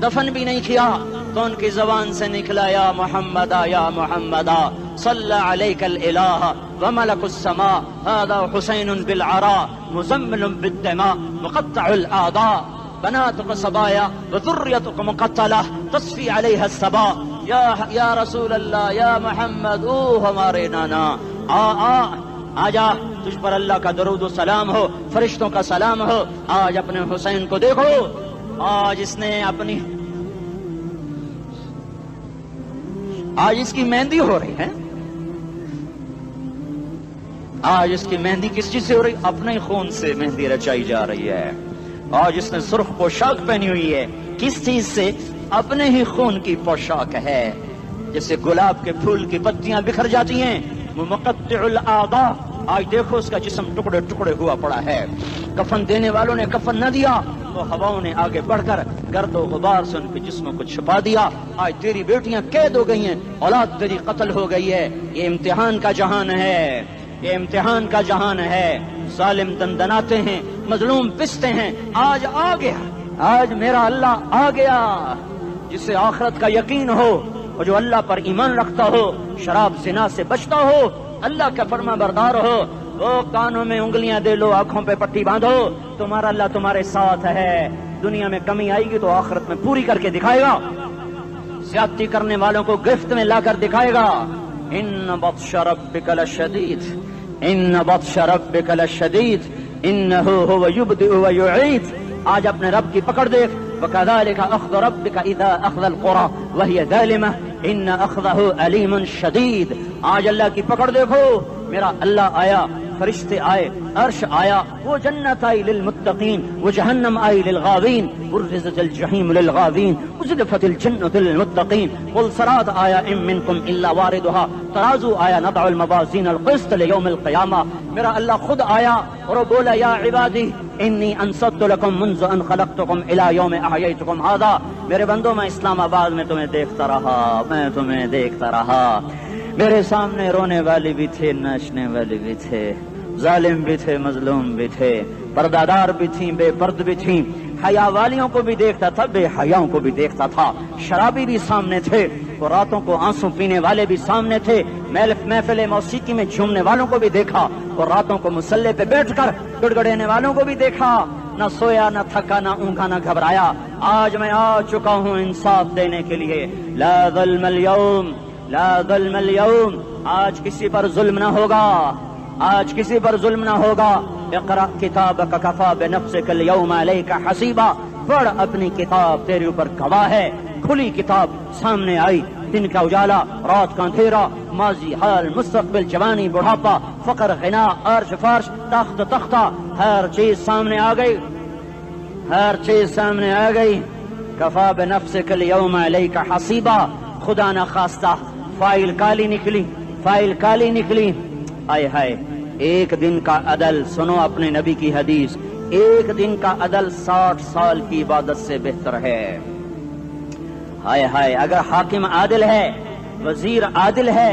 دفن بھی نہیں کیا, تو ان کی زبان سے نکلا یا محمدہ یا محمدہ صلی علیک الالہ وملک السماء هذا حسین بالعراء مزمل بالدماء مقطع الاعداء بناتك صبايا وذريتك مقتلہ تصفی علیہ الصبا. یا رسول اللہ, یا محمد, او ہمارے نانا, آجا تجھ پر اللہ کا درود و سلام ہو، فرشتوں کا سلام ہو۔ آج اپنے حسین کو دیکھو، آج اس نے اپنی آج اس کی مہندی ہو رہی ہے، آج اس کی مہندی کس چیز سے ہو رہی؟ اپنے خون سے مہندی رچائی جا رہی ہے۔ آج اس نے سرخ پوشاک پہنی ہوئی ہے، کس چیز سے؟ اپنے ہی خون کی پوشاک ہے۔ جیسے گلاب کے پھول کی پتیاں بکھر جاتی ہیں، وہ مقطع الاعضاء، آج دیکھو اس کا جسم ٹکڑے ٹکڑے ہوا پڑا ہے۔ کفن دینے والوں نے کفن نہ دیا تو ہواؤں نے آگے بڑھ کر گرد و غبار سے ان کے جسموں کو چھپا دیا۔ آج تیری بیٹیاں قید ہو گئی ہیں، اولاد تیری قتل ہو گئی ہے۔ یہ امتحان کا جہان ہے، یہ امتحان کا جہان ہے۔ ظالم دندناتے ہیں، مظلوم پستے ہیں۔ آج آ گیا، آج میرا اللہ آ گیا۔ جسے آخرت کا یقین ہو اور جو اللہ پر ایمان رکھتا ہو، شراب زنا سے بچتا ہو، اللہ کا فرما بردار ہو، وہ کانوں میں انگلیاں دے لو، آنکھوں پہ پٹی باندھو، تمہارا اللہ تمہارے ساتھ ہے۔ دنیا میں کمی آئے گی تو آخرت میں پوری کر کے دکھائے گا۔ زیادتی کرنے والوں کو گرفت میں لا کر دکھائے گا۔ ان بطش ربک لشدید، ان بطش ربک لشدید، انہ هو یبدئ ویعید۔ آج اپنے رب کی پکڑ دیکھ، وکذالک اخذ ربک اذا اخذ القری وہی ظالمہ ان اخذہ علیم شدید۔ آج اللہ کی پکڑ دیکھو، میرا اللہ آیا، فرشتے آئے، عرش آیا، وہ جنت آئی للمتقین، وہ جہنم آئی للغاوین، برزت الجحیم للغاوین، ازلفت الجنت للمتقین، قل صراط آیا ام منکم الا واردها، ترازو آیا نضع الموازین القسط لیوم القیامہ۔ میرا اللہ خود آیا اور وہ بولا یا عبادی انی انصت لکم منذ ان خلقتکم الی یوم احییتکم ھذا۔ میرے بندوں، میں اسلام آباد میں تمہیں دیکھتا رہا، میں تمہیں دیکھتا رہا۔ میرے سامنے رونے والے بھی تھے، ناچنے والے بھی تھے، ظالم بھی تھے، مظلوم بھی تھے، پردادار بھی تھیں، بے پرد بھی تھیں، حیا والیوں کو بھی دیکھتا تھا، بے حیاؤں کو بھی دیکھتا تھا، شرابی بھی سامنے تھے، اور راتوں کو آنسو پینے والے بھی سامنے تھے، محفل موسیقی میں جھومنے والوں کو بھی دیکھا، اور راتوں کو مصلی پہ بیٹھ کر گڑگڑانے والوں کو بھی دیکھا۔ نہ سویا، نہ تھکا، نہ اونگا، نہ گھبرایا۔ آج میں آ چکا ہوں انصاف دینے کے لیے۔ لا ظلم اليوم، لا ظلم اليوم، آج کسی پر ظلم نہ ہوگا، آج کسی پر ظلم نہ ہوگا۔ اقرأ کتابک کفی بنفسک اليوم علیک حسیبا، پڑھ اپنی کتاب، تیرے اوپر گواہ ہے۔ کھلی کتاب سامنے آئی، دن کا اجالا، رات کا اندھیرا، ماضی، حال، مستقبل، جوانی، بڑھاپا، فقر، غنا، عرش، فرش، تخت، تختہ، ہر چیز سامنے آ گئی، ہر چیز سامنے آ گئی۔ کفی بنفسک اليوم علیک حسیبا، خدا نہ خواستہ فائل کالی نکلی، فائل کالی نکلی۔ آئے ہائے، ایک دن کا عدل، سنو اپنے نبی کی حدیث، ایک دن کا عدل 60 سال کی عبادت سے بہتر ہے۔ ہائے ہائے، اگر حاکم عادل ہے، وزیر عادل ہے،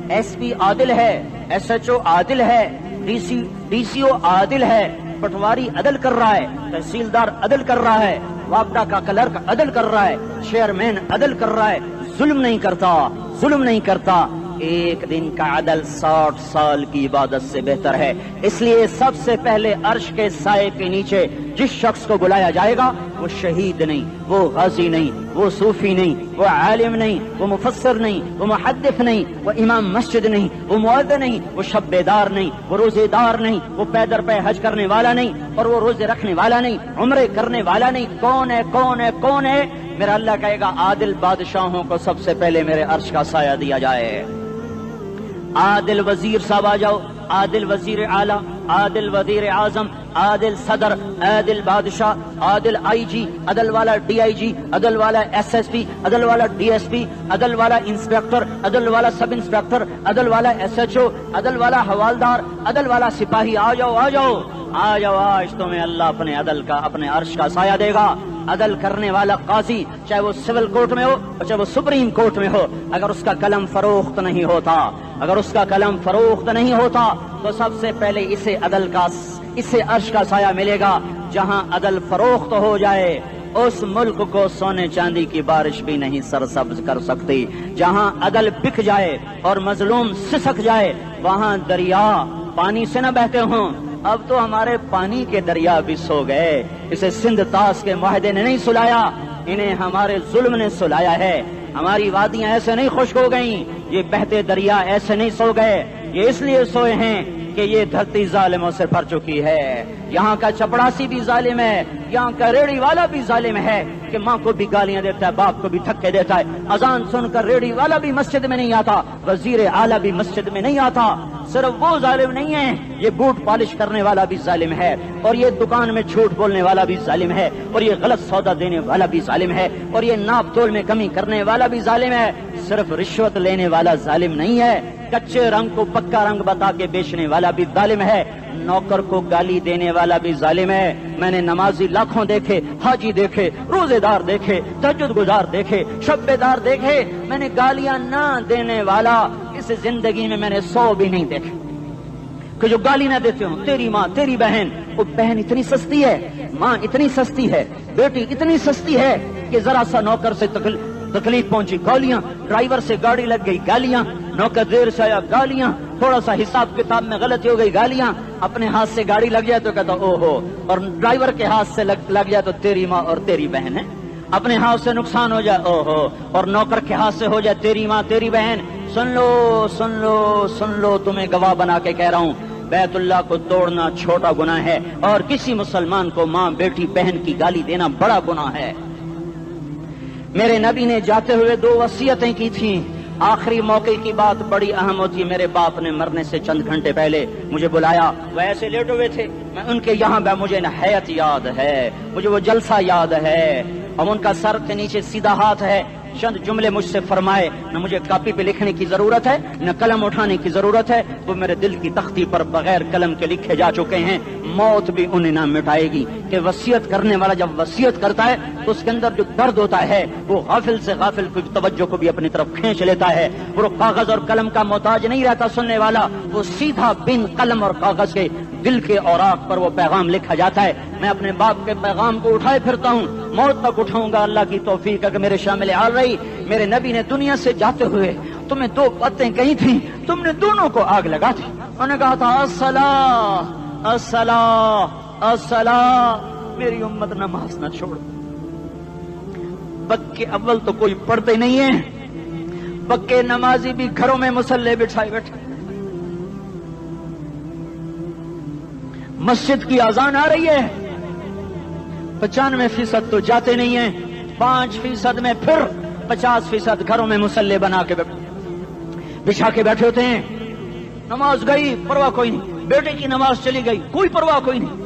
ایس پی عادل ہے، ایس ایچ او عادل ہے، ڈی سی او عادل ہے، پٹواری عدل کر رہا ہے، تحصیلدار عدل کر رہا ہے، وابڈا کا کلرک عدل کر رہا ہے، چیئرمین عدل کر رہا ہے، ظلم نہیں کرتا، ظلم نہیں کرتا، ایک دن کا عدل 60 سال کی عبادت سے بہتر ہے۔ اس لیے سب سے پہلے عرش کے سائے کے نیچے جس شخص کو بلایا جائے گا، وہ شہید نہیں، وہ غازی نہیں، وہ صوفی نہیں، وہ عالم نہیں، وہ مفسر نہیں، وہ محدث نہیں، وہ امام مسجد نہیں، وہ مؤذن نہیں، وہ شب بیدار نہیں، وہ روزے دار نہیں، وہ پیدر پہ حج کرنے والا نہیں، اور وہ روزے رکھنے والا نہیں، عمرے کرنے والا نہیں۔ کون ہے، کون ہے، کون ہے؟ میرا اللہ کہے گا عادل بادشاہوں کو سب سے پہلے میرے عرش کا سایہ دیا جائے۔ عادل وزیر صاحب آ جاؤ، عادل وزیر اعلیٰ، عادل وزیر اعظم، عادل صدر، عادل بادشاہ، عادل آئی جی، عدل والا ڈی آئی جی، عدل والا ایس ایس پی، عدل والا ڈی ایس پی، عدل والا انسپیکٹر، عدل والا سب انسپیکٹر، عدل والا ایس ایچ او، عدل والا حوالدار، عدل والا سپاہی، آ جاؤ آ جاؤ آ جاؤ، آج تمہیں اللہ اپنے عدل کا، اپنے عرش کا سایہ دے گا۔ عدل کرنے والا قاضی، چاہے وہ سول کورٹ میں ہو اور چاہے وہ سپریم کورٹ میں ہو، اگر اس کا قلم فروخت نہیں ہوتا، اگر اس کا قلم فروخت نہیں ہوتا تو سب سے پہلے اسے عدل کا، اسے عرش کا سایہ ملے گا۔ جہاں عدل فروخت ہو جائے اس ملک کو سونے چاندی کی بارش بھی نہیں سرسبز کر سکتی۔ جہاں عدل بک جائے اور مظلوم سسک جائے، وہاں دریا پانی سے نہ بہتے ہوں۔ اب تو ہمارے پانی کے دریا بھی سو گئے، اسے سندھ طاس کے معاہدے نے نہیں سلایا، انہیں ہمارے ظلم نے سلایا ہے۔ ہماری وادیاں ایسے نہیں خشک ہو گئیں، یہ بہتے دریا ایسے نہیں سو گئے، یہ اس لیے سوئے ہیں کہ یہ دھرتی ظالموں سے بھر چکی ہے. یہاں کا چپڑاسی بھی ظالم ہے, یہاں کا ریڑھی والا بھی ظالم ہے کہ ماں کو بھی گالیاں دیتا ہے, باپ کو بھی دھکے دیتا ہے. اذان سن کر ریڑھی والا بھی مسجد میں نہیں آتا, وزیر اعلیٰ بھی مسجد میں نہیں آتا. صرف وہ ظالم نہیں ہے, یہ بوٹ پالش کرنے والا بھی ظالم ہے, اور یہ دکان میں جھوٹ بولنے والا بھی ظالم ہے, اور یہ غلط سودا دینے والا بھی ظالم ہے, اور یہ ناپ تول میں کمی کرنے والا بھی ظالم ہے. صرف رشوت لینے والا ظالم نہیں ہے, کچے رنگ کو پکا رنگ بتا کے بیچنے والا بھی ظالم ہے, نوکر کو گالی دینے والا بھی ظالم ہے. میں نے نمازی لاکھوں دیکھے, حاجی دیکھے, روزے دار دیکھے, تہجد گزار دیکھے, شب بیدار دیکھے, میں نے گالیاں نہ دینے والا اس زندگی میں نے 100 بھی نہیں دیکھے کہ جو گالی نہ دیتے ہوں. تیری ماں, تیری بہن, وہ بہن اتنی سستی ہے, ماں اتنی سستی ہے, بیٹی اتنی سستی ہے کہ ذرا سا نوکر سے تکلیف پہنچی گالیاں, ڈرائیور سے گاڑی لگ گئی گالیاں, نوکر دیر سے آیا گالیاں, تھوڑا سا حساب کتاب میں غلطی ہو گئی گالیاں, اپنے ہاتھ سے گاڑی لگ جائے تو کہتا او ہو, اور ڈرائیور کے ہاتھ سے لگ جائے تو تیری ماں اور تیری بہن ہے. اپنے ہاتھ سے نقصان ہو جائے او ہو, اور نوکر کے ہاتھ سے ہو جائے تیری ماں تیری بہن. سن لو سن لو سن لو, تمہیں گواہ بنا کے کہہ رہا ہوں, بیت اللہ کو توڑنا چھوٹا گناہ ہے, اور کسی مسلمان کو ماں بیٹی بہن کی گالی دینا بڑا گناہ ہے. میرے نبی نے جاتے ہوئے 2 وصیتیں کی تھیں. آخری موقع کی بات بڑی اہم ہوتی ہے. میرے باپ نے مرنے سے چند گھنٹے پہلے مجھے بلایا, وہ ایسے لیٹے ہوئے تھے, میں ان کے یہاں مجھے نہایت یاد ہے, مجھے وہ جلسہ یاد ہے, اور ان کا سر کے نیچے سیدھا ہاتھ ہے. چند جملے مجھ سے فرمائے, نہ مجھے کاپی پہ لکھنے کی ضرورت ہے نہ قلم اٹھانے کی ضرورت ہے, وہ میرے دل کی تختی پر بغیر قلم کے لکھے جا چکے ہیں. موت بھی انہیں نہ مٹائے گی کہ وصیت کرنے والا جب وصیت کرتا ہے تو اس کے اندر جو درد ہوتا ہے وہ غافل سے غافل کی توجہ کو بھی اپنی طرف کھینچ لیتا ہے. وہ کاغذ اور قلم کا محتاج نہیں رہتا سننے والا, وہ سیدھا بن قلم اور کاغذ کے دل کے اوراق پر وہ پیغام لکھا جاتا ہے. میں اپنے باپ کے پیغام کو اٹھائے پھرتا ہوں, موت تک اٹھاؤں گا, اللہ کی توفیق ہے کہ میرے شامل حال رہی. میرے نبی نے دنیا سے جاتے ہوئے تمہیں 2 باتیں کہی تھیں, تم نے دونوں کو آگ لگا دی. انہوں نے کہا تھا الصلاۃ الصلاۃ الصلاۃ, میری امت نماز نہ چھوڑ. پکے اول تو کوئی پڑھتے نہیں ہیں, پکے نمازی بھی گھروں میں مصلے بٹھائے بیٹھے. مسجد کی اذان آ رہی ہے, 95% تو جاتے نہیں ہیں, 5% میں پھر 50% گھروں میں مصلے بنا کے بچھا کے بیٹھے ہوتے ہیں. نماز گئی پرواہ کوئی نہیں, بیٹے کی نماز چلی گئی کوئی پرواہ کوئی نہیں.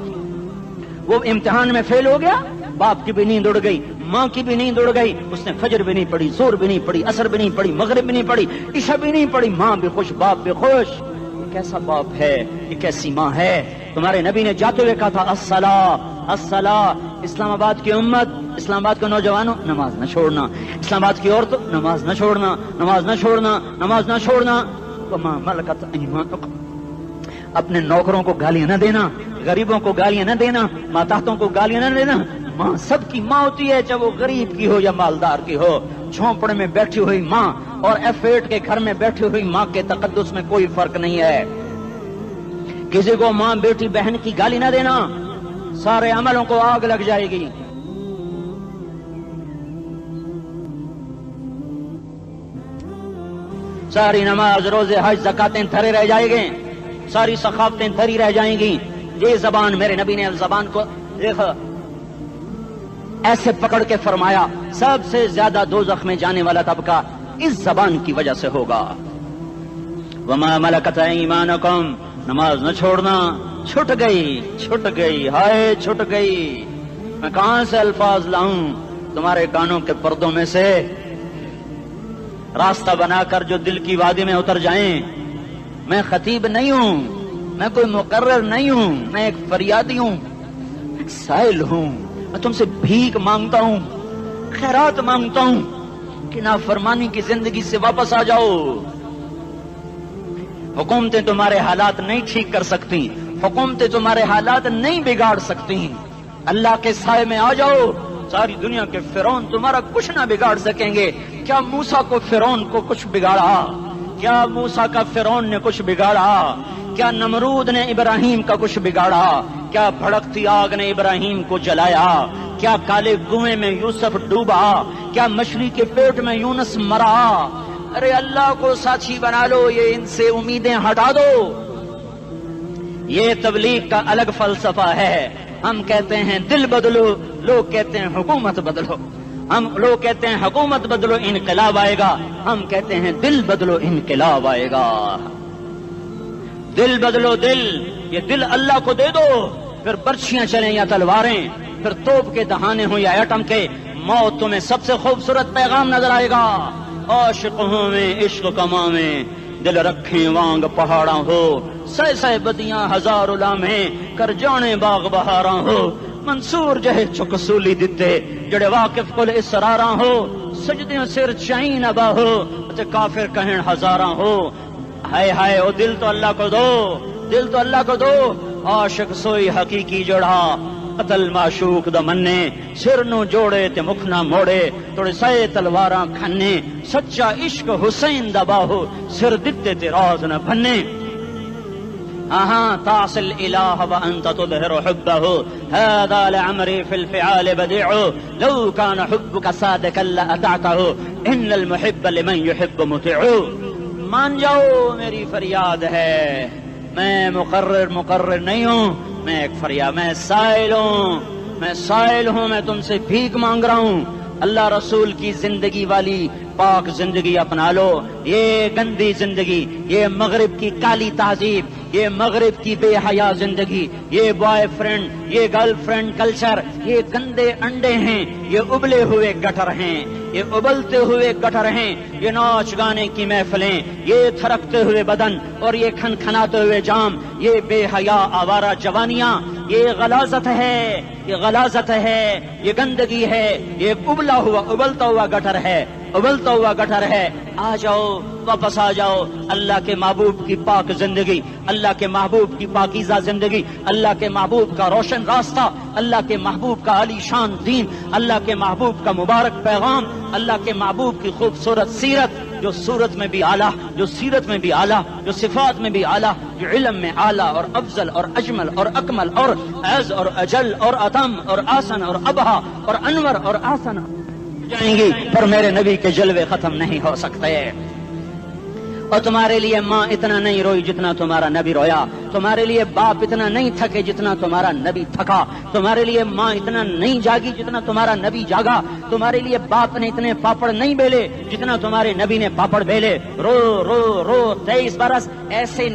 وہ امتحان میں فیل ہو گیا, باپ کی بھی نیند اڑ گئی, ماں کی بھی نیند اڑ گئی, اس نے فجر بھی نہیں پڑھی, زور بھی نہیں پڑھی, عصر بھی نہیں پڑھی, مغرب بھی نہیں پڑھی, عشاء بھی نہیں پڑھی. ماں بھی خوش, باپ بھی خوش. یہ کیسا باپ ہے, یہ کیسی ماں ہے. تمہارے نبی نے جاتے ہوئے کہا تھا الصلاۃ الصلاۃ. اسلام آباد کی امت, اسلام آباد کے نوجوانوں, نماز نہ چھوڑنا. اسلام آباد کی عورتوں, نماز نہ چھوڑنا, نماز نہ چھوڑنا, نماز نہ چھوڑنا. وما ملکت ایمانکم, اپنے نوکروں کو گالیاں نہ دینا, غریبوں کو گالیاں نہ دینا, ماتحتوں کو گالیاں نہ دینا. ماں سب کی ماں ہوتی ہے, چاہے وہ غریب کی ہو یا مالدار کی ہو. جھونپڑے میں بیٹھی ہوئی ماں اور F8 کے گھر میں بیٹھی ہوئی ماں کے تقدس میں کوئی فرق نہیں ہے. کسی کو ماں بیٹی بہن کی گالی نہ دینا, سارے عملوں کو آگ لگ جائے گی. ساری نماز, روزے, حج, زکاتیں دھرے رہ جائیں گے, ساری ثقافتیں دھری رہ جائیں گی. یہ زبان, میرے نبی نے زبان کو دیکھا ایسے پکڑ کے فرمایا سب سے زیادہ دوزخ میں جانے والا طبقہ اس زبان کی وجہ سے ہوگا. وما ملکت ایمانکم, نماز نہ چھوڑنا. چھٹ گئی ہائے چھٹ گئی. میں کہاں سے الفاظ لاؤں تمہارے کانوں کے پردوں میں سے, راستہ بنا کر جو دل کی وادی میں اتر جائیں. میں خطیب نہیں ہوں, میں کوئی مقرر نہیں ہوں, میں ایک فریادی ہوں, ایک سائل ہوں. میں تم سے بھیک مانگتا ہوں, خیرات مانگتا ہوں کہ نافرمانی کی زندگی سے واپس آ جاؤ. حکومتیں تمہارے حالات نہیں ٹھیک کر سکتی, حکومتیں تمہارے حالات نہیں بگاڑ سکتی. اللہ کے سائے میں آ جاؤ, ساری دنیا کے فرعون تمہارا کچھ نہ بگاڑ سکیں گے. کیا موسیٰ کو فرعون کو کچھ بگاڑا؟ کیا موسیٰ کا فرعون نے کچھ بگاڑا؟ کیا نمرود نے ابراہیم کا کچھ بگاڑا؟ کیا بھڑکتی آگ نے ابراہیم کو جلایا؟ کیا کالے کنویں میں یوسف ڈوبا؟ کیا مچھلی کے پیٹ میں یونس مرا؟ ارے اللہ کو ساتھی بنا لو, یہ ان سے امیدیں ہٹا دو. یہ تبلیغ کا الگ فلسفہ ہے. ہم کہتے ہیں دل بدلو، لوگ کہتے ہیں حکومت بدلو. ہم لوگ کہتے ہیں حکومت بدلو انقلاب آئے گا، ہم کہتے ہیں دل بدلو انقلاب آئے گا. دل بدلو دل، یہ دل اللہ کو دے دو، پھر برچیاں چلیں یا تلواریں، پھر توپ کے دہانے ہوں یا ایٹم کے، موت تمہیں سب سے خوبصورت پیغام نظر آئے گا. عاشق ہوں میں عشق کما میں، دل رکھیں وانگ پہاڑاں ہو، سہ سہ بدیاں ہزار لامہیں، کر جانے باغ بہاراں ہو. منصور جہے چک سولی دتے، جڑے واقف کل اسراراں ہو، سجدیوں سر چائیں نبا ہو، تے کافر کہیں ہزاراں ہو. ہائے ہائے او دل تو اللہ کو دو، دل تو اللہ کو دو. عاشق سوئی حقیقی جوڑا، قتل معشوق دا مننے، سر نو جوڑے تے مکھ نہ موڑے، توڑے سائے تلواراں کھنے. سچا عشق حسین دا باہو، سر دتے تے راز نہ بھنے. تعصي الإله وأنت تظهر حبه، هذا لعمري في الفعال بديع، لو كان حبك صادقا لأطعته، إن المحب لمن يحب مطيع. مان جاؤ میری فریاد ہے، میں مقرر نہیں ہوں، میں ایک فریاد، میں سائل ہوں، میں تم سے بھیک مانگ رہا ہوں. اللہ رسول کی زندگی والی پاک زندگی اپنا لو. یہ گندی زندگی، یہ مغرب کی کالی تہذیب، یہ مغرب کی بے حیا زندگی، یہ بوائے فرینڈ، یہ گرل فرینڈ کلچر، یہ گندے انڈے ہیں، یہ ابلے ہوئے گٹر ہیں، یہ ابلتے ہوئے گٹر ہیں. یہ ناچ گانے کی محفلیں، یہ تھرکتے ہوئے بدن اور یہ کھنکھناتے ہوئے جام، یہ بے حیا آوارہ جوانیاں، یہ غلاظت ہے، یہ غلاظت ہے، یہ گندگی ہے، یہ ابلتا ہوا گٹر ہے، ابلتا ہوا گٹر ہے. آ جاؤ، واپس آ جاؤ. اللہ کے محبوب کی پاک زندگی، اللہ کے محبوب کی پاکیزہ زندگی، اللہ کے محبوب کا روشن راستہ، اللہ کے محبوب کا علی شان دین، اللہ کے محبوب کا مبارک پیغام، اللہ کے محبوب کی خوبصورت سیرت، جو صورت میں بھی اعلیٰ، جو سیرت میں بھی اعلیٰ، جو صفات میں بھی اعلیٰ، جو علم میں اعلیٰ اور افضل اور اجمل اور اکمل اور اعز اور اجل اور اتم اور آسن اور ابہا اور انور اور آسن جائیں گی، پر میرے نبی کے جلوے ختم نہیں ہو سکتے. اور تمہارے لیے ماں اتنا نہیں روئی جتنا تمہارا نبی رویا، تمہارے لیے باپ اتنا نہیں تھکے جتنا تمہارا نبی تھکا، تمہارے لیے ماں اتنا نہیں جاگی جتنا تمہارا نبی جاگا، تمہارے لیے باپ نے اتنے پاپڑ نہیں بیلے جتنا تمہارے نبی نے پاپڑ بیلے. رو رو رو 23 برس ایسے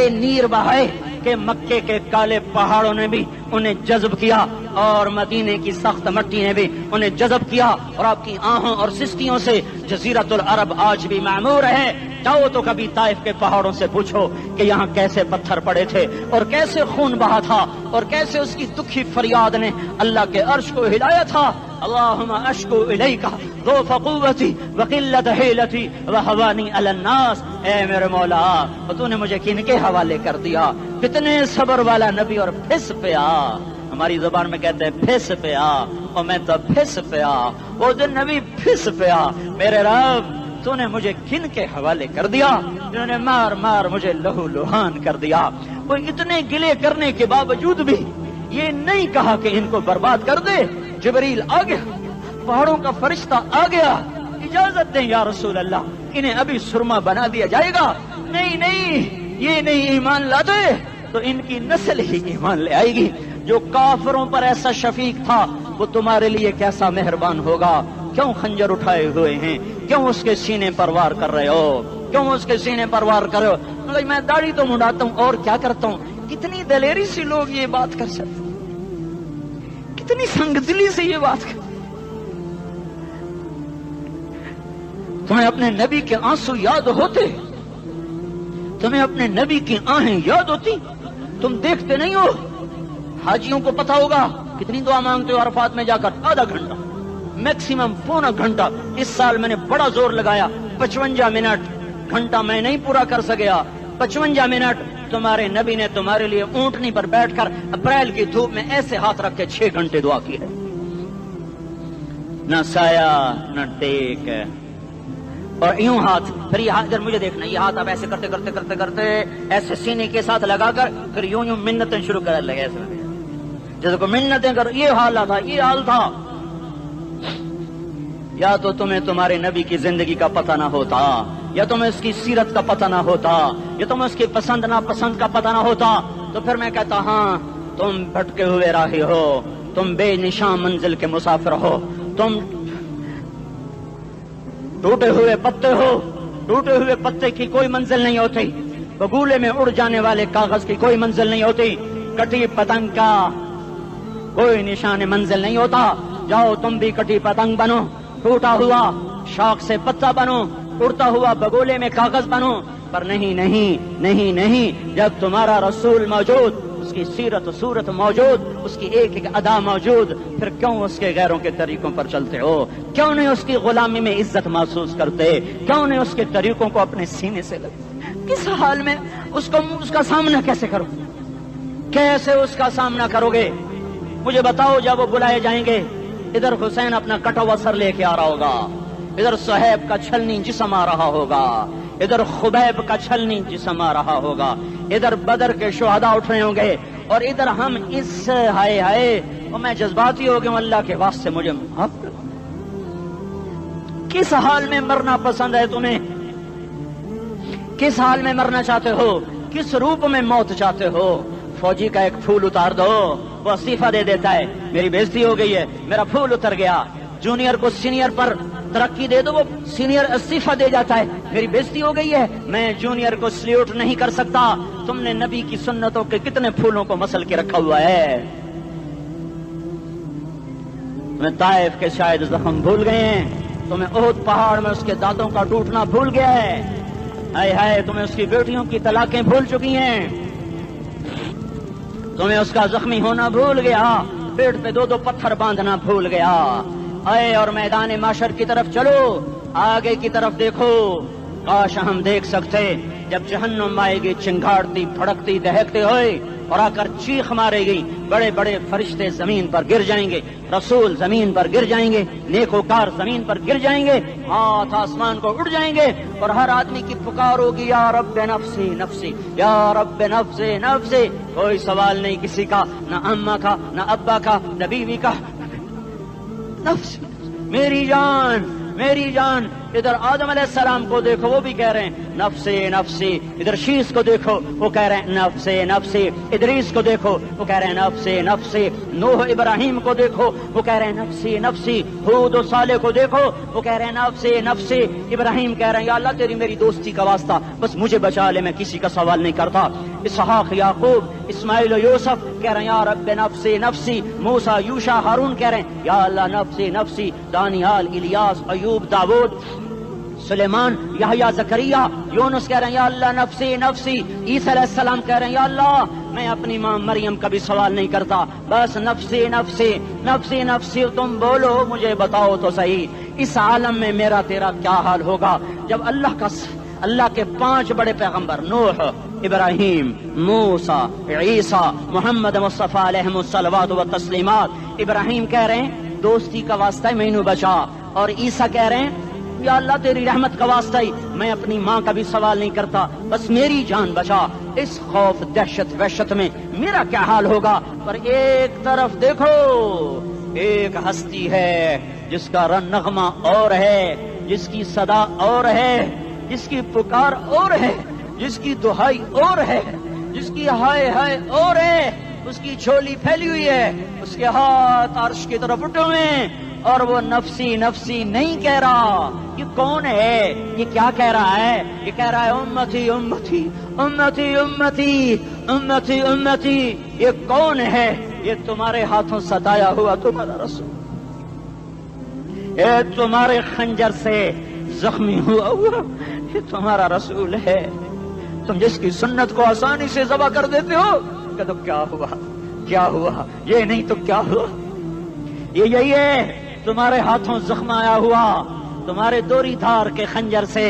نیر بہائے کہ مکے کے کالے پہاڑوں نے بھی انہیں جذب کیا اور مدینے کی سخت مٹی نے بھی انہیں جذب کیا، اور آپ کی آہوں اور سسکیوں سے جزیرت العرب آج بھی معمور ہے. جاؤ تو کبھی طائف کے پہاڑوں سے پوچھو کہ یہاں کیسے پتھر پڑے تھے اور کیسے خون بہا تھا اور کیسے اس کی دکھی فریاد نے اللہ کے عرش کو ہلایا تھا. اللہم اشکو الیکا ضعف قوتی وقلت حیلتی وہوانی علی الناس. اے میرے مولا، تو نے مجھے کن کے حوالے کر دیا؟ کتنے صبر والا نبی، اور پھس پیا. ہماری زبان میں کہتے ہیں پھس پیا، اور میں تو پھس پیا. وہ دن نبی پھس پیا. میرے رب، تو نے مجھے کن کے حوالے کر دیا جنہوں نے مار مار مجھے لہو لہان کر دیا. وہ اتنے گلے کرنے کے باوجود بھی یہ نہیں کہا کہ ان کو برباد کر دے. جبریل آ گیا، پہاڑوں کا فرشتہ آ گیا، اجازت دیں یا رسول اللہ، انہیں ابھی سرما بنا دیا جائے گا. نہیں، یہ نہیں ایمان لاتے تو ان کی نسل ہی ایمان لے آئے گی. جو کافروں پر ایسا شفیق تھا وہ تمہارے لیے کیسا مہربان ہوگا. کیوں خنجر اٹھائے ہوئے ہیں؟ کیوں اس کے سینے پر وار کر رہے ہو؟ کیوں اس کے سینے پر وار کر رہے ہو؟ میں داڑھی تو منڈاتا ہوں اور کیا کرتا ہوں. کتنی دلیری سے لوگ یہ بات کر سکتے، کتنی سنگدلی سے یہ بات کر. تمہیں اپنے نبی کے آنسو یاد ہوتے؟ تمہیں اپنے نبی کی آہیں یاد ہوتی؟ تم دیکھتے نہیں ہو؟ حاجیوں کو پتا ہوگا کتنی دعا مانگتے ہو عرفات میں جا کر؟ آدھا گھنٹہ، میکسیمم پونا گھنٹہ. اس سال میں نے بڑا زور لگایا، 55 منٹ. گھنٹہ میں نہیں پورا کر سکیا، 55 منٹ تمہارے نبی نے تمہارے لیے اونٹنی پر بیٹھ کر اپریل کی دھوپ میں ایسے ہاتھ رکھ کے 6 گھنٹے دعا کی ہے. نہ سایہ نہ ٹیک، اور یوں ہاتھ. پھر یہ ہاتھ، اگر مجھے دیکھنا، یہ ہاتھ آپ ایسے کرتے کرتے کرتے کرتے ایسے سینے کے ساتھ لگا کر پھر یوں منتیں شروع کر لگے، ایسے جیسے کو منتیں کر. یہ حال تھا، یہ حال تھا. یا تو تمہیں تمہارے نبی کی زندگی کا پتہ نہ ہوتا، یا تمہیں اس کی سیرت کا پتہ نہ ہوتا، یا تمہیں اس کی پسند ناپسند کا پتہ نہ ہوتا، تو پھر میں کہتا ہاں تم بھٹکے ہوئے راہی ہو، تم بے نشان منزل کے مسافر ہو، تم ٹوٹے ہوئے پتے ہو، ٹوٹے ہوئے پتے کی کوئی منزل نہیں ہوتی، بگولے میں اڑ جانے والے کاغذ کی کوئی منزل نہیں ہوتی، کٹی پتنگ کا کوئی نشان منزل نہیں ہوتا۔ جاؤ تم بھی کٹی پتنگ بنو، ٹوٹا ہوا شاخ سے پتا بنو، اڑتا ہوا بگولے میں کاغذ بنو، پر نہیں نہیں نہیں نہیں، جب تمہارا رسول موجود، اس کی سیرت و صورت موجود، اس کی ایک ایک ادا موجود، پھر کیوں اس کے غیروں کے طریقوں پر چلتے ہو؟ کیوں نہیں اس کی غلامی میں عزت محسوس کرتے؟ کیوں نہیں اس کے طریقوں کو اپنے سینے سے لگتے؟ کس حال میں اس کا سامنا کیسے کرو؟ کیسے اس کا سامنا کرو گے؟ مجھے بتاؤ، جب وہ بلائے جائیں گے، ادھر حسین اپنا کٹا ہوا سر لے کے آ رہا ہوگا، ادھر صہیب کا چھلنی جسم آ رہا ہوگا، ادھر خبیب کا چھلنی جسم آ رہا ہوگا، ادھر بدر کے شہداء اٹھ رہے ہوں گے، اور ادھر ہم اس ہائے ہائے، اور میں جذباتی ہو گیا ہوں، اللہ کے واسطے مجھے معاف کرو۔ کس حال میں مرنا پسند ہے تمہیں؟ کس حال میں مرنا چاہتے ہو؟ کس روپ میں موت چاہتے ہو؟ فوجی کا ایک پھول اتار دو، وہ استعفیٰ دے دیتا ہے، میری بےزتی ہو گئی ہے، میرا پھول اتر گیا۔ جونیئر کو سینئر پر ترقی دے دو، وہ سینئر استعفیٰ دے جاتا ہے، میری بےزتی ہو گئی ہے، میں جونیئر کو سلیوٹ نہیں کر سکتا۔ تم نے نبی کی سنتوں کے کتنے پھولوں کو مسل کے رکھا ہوا ہے؟ تمہیں طائف کے شاید زخم بھول گئے ہیں، تمہیں احد پہاڑ میں اس کے دانتوں کا ٹوٹنا بھول گیا ہے، ہائے ہائے تمہیں اس کی بیٹیوں کی طلاقیں بھول چکی ہیں، تمہیں اس کا زخمی ہونا بھول گیا، پیٹ پہ دو دو پتھر باندھنا بھول گیا۔ آئے اور میدان معاشر کی طرف چلو، آگے کی طرف دیکھو۔ کاش ہم دیکھ سکتے جب جہنم آئے گی چنگاڑتی بھڑکتی دہکتے ہوئے اور آ کر چیخ مارے گی، بڑے بڑے فرشتے زمین پر گر جائیں گے، رسول زمین پر گر جائیں گے، نیکوکار زمین پر گر جائیں گے، ہاتھ آسمان کو اڑ جائیں گے، اور ہر آدمی کی پکار ہوگی، یا رب نفسی نفسی، یا رب نفسی نفسی۔ کوئی سوال نہیں کسی کا، نہ اماں کا، نہ ابا کا، نہ بیوی کا، نفس میری جان میری جان۔ ادھر آدم علیہ السلام کو دیکھو، وہ بھی کہہ رہے ہیں نفسی نفسی، ادھر شیش کو دیکھو، وہ کہہ رہے ہیں نفسی نفسی، ادریس کو دیکھو، وہ کہہ رہے ہیں نفسی نفسی، نوح ابراہیم کو دیکھو، وہ کہہ رہے ہیں نفسی نفسی، ہود و صالح کو دیکھو، وہ کہہ رہے ہیں نفسی نفسی۔ ابراہیم کہہ رہے ہیں یا اللہ تیری میری دوستی کا واسطہ، بس مجھے بچا لے، میں کسی کا سوال نہیں کرتا۔ اسحاق یعقوب اسماعیل و یوسف کہہ رہے ہیں یا رب نفسی نفسی۔ موسیٰ یوشع ہارون کہہ رہے ہیں یا اللہ نفسی نفسی۔ دانیال الیاس ایوب داود سلیمان یحییٰ زکریا یونس کہہ رہے ہیں یا اللہ نفسی نفسی۔ عیسیٰ علیہ السلام کہہ رہے ہیں یا اللہ میں اپنی ماں مریم کا بھی سوال نہیں کرتا، بس نفسی نفسی نفسی نفسی۔ تم بولو، مجھے بتاؤ تو صحیح، اس عالم میں میرا تیرا کیا حال ہوگا جب اللہ کے 5 بڑے پیغمبر نوح، ابراہیم، موسیٰ، عیسیٰ، محمد مصطفیٰ علیہ الصلوات و تسلیمات۔ ابراہیم کہہ رہے ہیں دوستی کا واسطہ ہے مینوں بچا، اور عیسیٰ کہہ رہے ہیں یا اللہ تیری رحمت کا واسطہ ہی میں اپنی ماں کا بھی سوال نہیں کرتا، بس میری جان بچا۔ اس خوف دہشت وحشت میں میرا کیا حال ہوگا؟ پر ایک طرف دیکھو، ایک ہستی ہے جس کا نغمہ اور ہے، جس کی صدا اور ہے، جس کی پکار اور ہے، جس کی دہائی اور ہے، جس کی ہائے ہائے اور ہے، اس کی جھولی پھیلی ہوئی ہے، اس کے ہاتھ عرش کی طرف اٹھے ہوئے ہیں، اور وہ نفسی نفسی نہیں کہہ رہا۔ یہ کون ہے؟ یہ کیا کہہ رہا ہے؟ یہ کہہ رہا ہے امتی امتی امتی امتی امتی امتی۔ یہ کون ہے؟ یہ تمہارے ہاتھوں ستایا ہوا تمہارا رسول، یہ تمہارے خنجر سے زخمی ہوا یہ تمہارا رسول ہے۔ تم جس کی سنت کو آسانی سے ذبح کر دیتے ہو، کہ تو کیا ہوا کیا ہوا، یہ نہیں تو کیا ہوا۔ یہ یہی ہے تمہارے ہاتھوں زخم آیا ہوا، تمہارے دوری دھار کے خنجر سے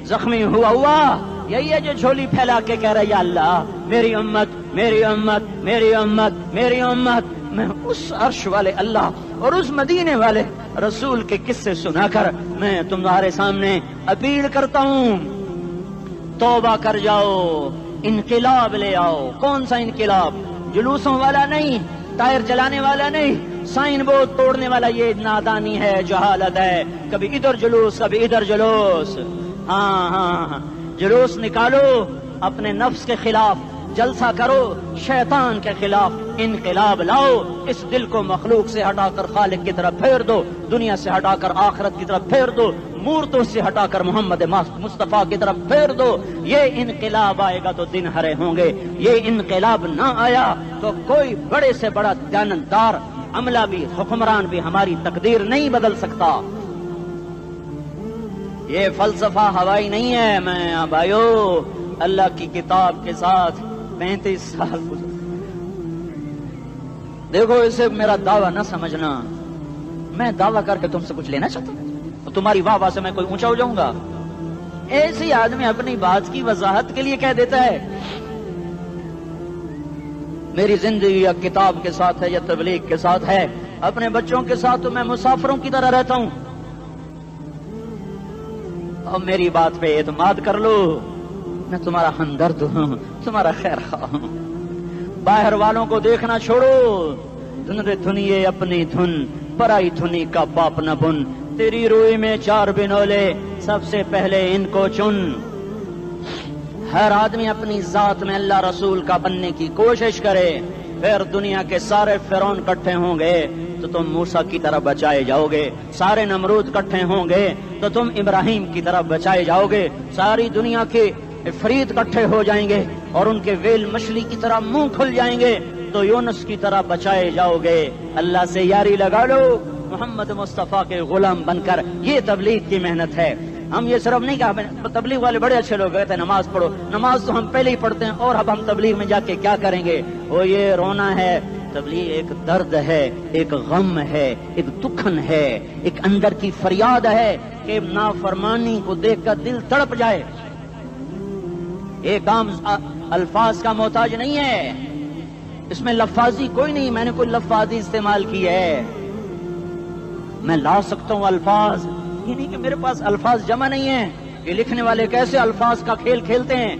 زخمی ہوا، یہی ہے جو جھولی پھیلا کے کہہ رہا ہے یا اللہ میری امت میری امت میری امت میری امت۔ میں اس عرش والے اللہ اور اس مدینے والے رسول کے قصے سنا کر میں تمہارے سامنے اپیل کرتا ہوں، توبہ کر جاؤ، انقلاب لے آؤ۔ کون سا انقلاب؟ جلوسوں والا نہیں، ٹائر جلانے والا نہیں، سائن بورڈ توڑنے والا، یہ نادانی ہے، جہالت ہے، کبھی ادھر جلوس کبھی ادھر جلوس۔ ہاں جلوس نکالو اپنے نفس کے خلاف، جلسہ کرو شیطان کے خلاف، انقلاب لاؤ، اس دل کو مخلوق سے ہٹا کر خالق کی طرف پھیر دو، دنیا سے ہٹا کر آخرت کی طرف پھیر دو، مورتوں سے ہٹا کر محمد مصطفیٰ کی طرف پھیر دو۔ یہ انقلاب آئے گا تو دن ہرے ہوں گے، یہ انقلاب نہ آیا تو کوئی بڑے سے بڑا دیانتدار عملہ بھی، حکمران بھی ہماری تقدیر نہیں بدل سکتا۔ یہ فلسفہ ہوائی نہیں ہے۔ میں بھائیو اللہ کی کتاب کے ساتھ 35 سال گزرے، دیکھو اسے میرا دعویٰ نہ سمجھنا، میں دعویٰ کر کے تم سے کچھ لینا چاہتا ہوں تو تمہاری واہ واہ سے میں کوئی اونچا ہو جاؤں گا؟ ایسی آدمی اپنی بات کی وضاحت کے لیے کہہ دیتا ہے میری زندگی یا کتاب کے ساتھ ہے یا تبلیغ کے ساتھ ہے، اپنے بچوں کے ساتھ تو میں مسافروں کی طرح رہتا ہوں، اور میری بات پہ اعتماد کر لو، میں تمہارا ہمدرد ہوں، تمہارا خیر خواہ ہوں۔ باہر والوں کو دیکھنا چھوڑو، دھن رے دھنیے اپنی دھن، پرائی دھنی کا باپ نہ بن، تیری روئی میں 4 بنولے، سب سے پہلے ان کو چن۔ ہر آدمی اپنی ذات میں اللہ رسول کا بننے کی کوشش کرے، پھر دنیا کے سارے فرعون اکٹھے ہوں گے تو تم موسیٰ کی طرح بچائے جاؤ گے، سارے نمرود اکٹھے ہوں گے تو تم ابراہیم کی طرح بچائے جاؤ گے، ساری دنیا کے عفریت اکٹھے ہو جائیں گے اور ان کے ویل مچھلی کی طرح منہ کھل جائیں گے تو یونس کی طرح بچائے جاؤ گے۔ اللہ سے یاری لگا لو، محمد مصطفیٰ کے غلام بن کر، یہ تبلیغ کی محنت ہے۔ ہم یہ صرف نہیں کہا تبلیغ والے بڑے اچھے لوگ کہتے ہیں نماز پڑھو، نماز تو ہم پہلے ہی پڑھتے ہیں اور اب ہم تبلیغ میں جا کے کیا کریں گے؟ وہ یہ رونا ہے، تبلیغ ایک درد ہے، ایک غم ہے، ایک دکھن ہے، ایک اندر کی فریاد ہے کہ نافرمانی کو دیکھ کر دل تڑپ جائے۔ یہ کام الفاظ کا محتاج نہیں ہے، اس میں لفاظی کوئی نہیں، میں نے کوئی لفاظی استعمال کی ہے، میں لا سکتا ہوں الفاظ، یہ نہیں کہ میرے پاس الفاظ جمع نہیں ہیں۔ یہ لکھنے والے کیسے الفاظ کا کھیل کھیلتے ہیں،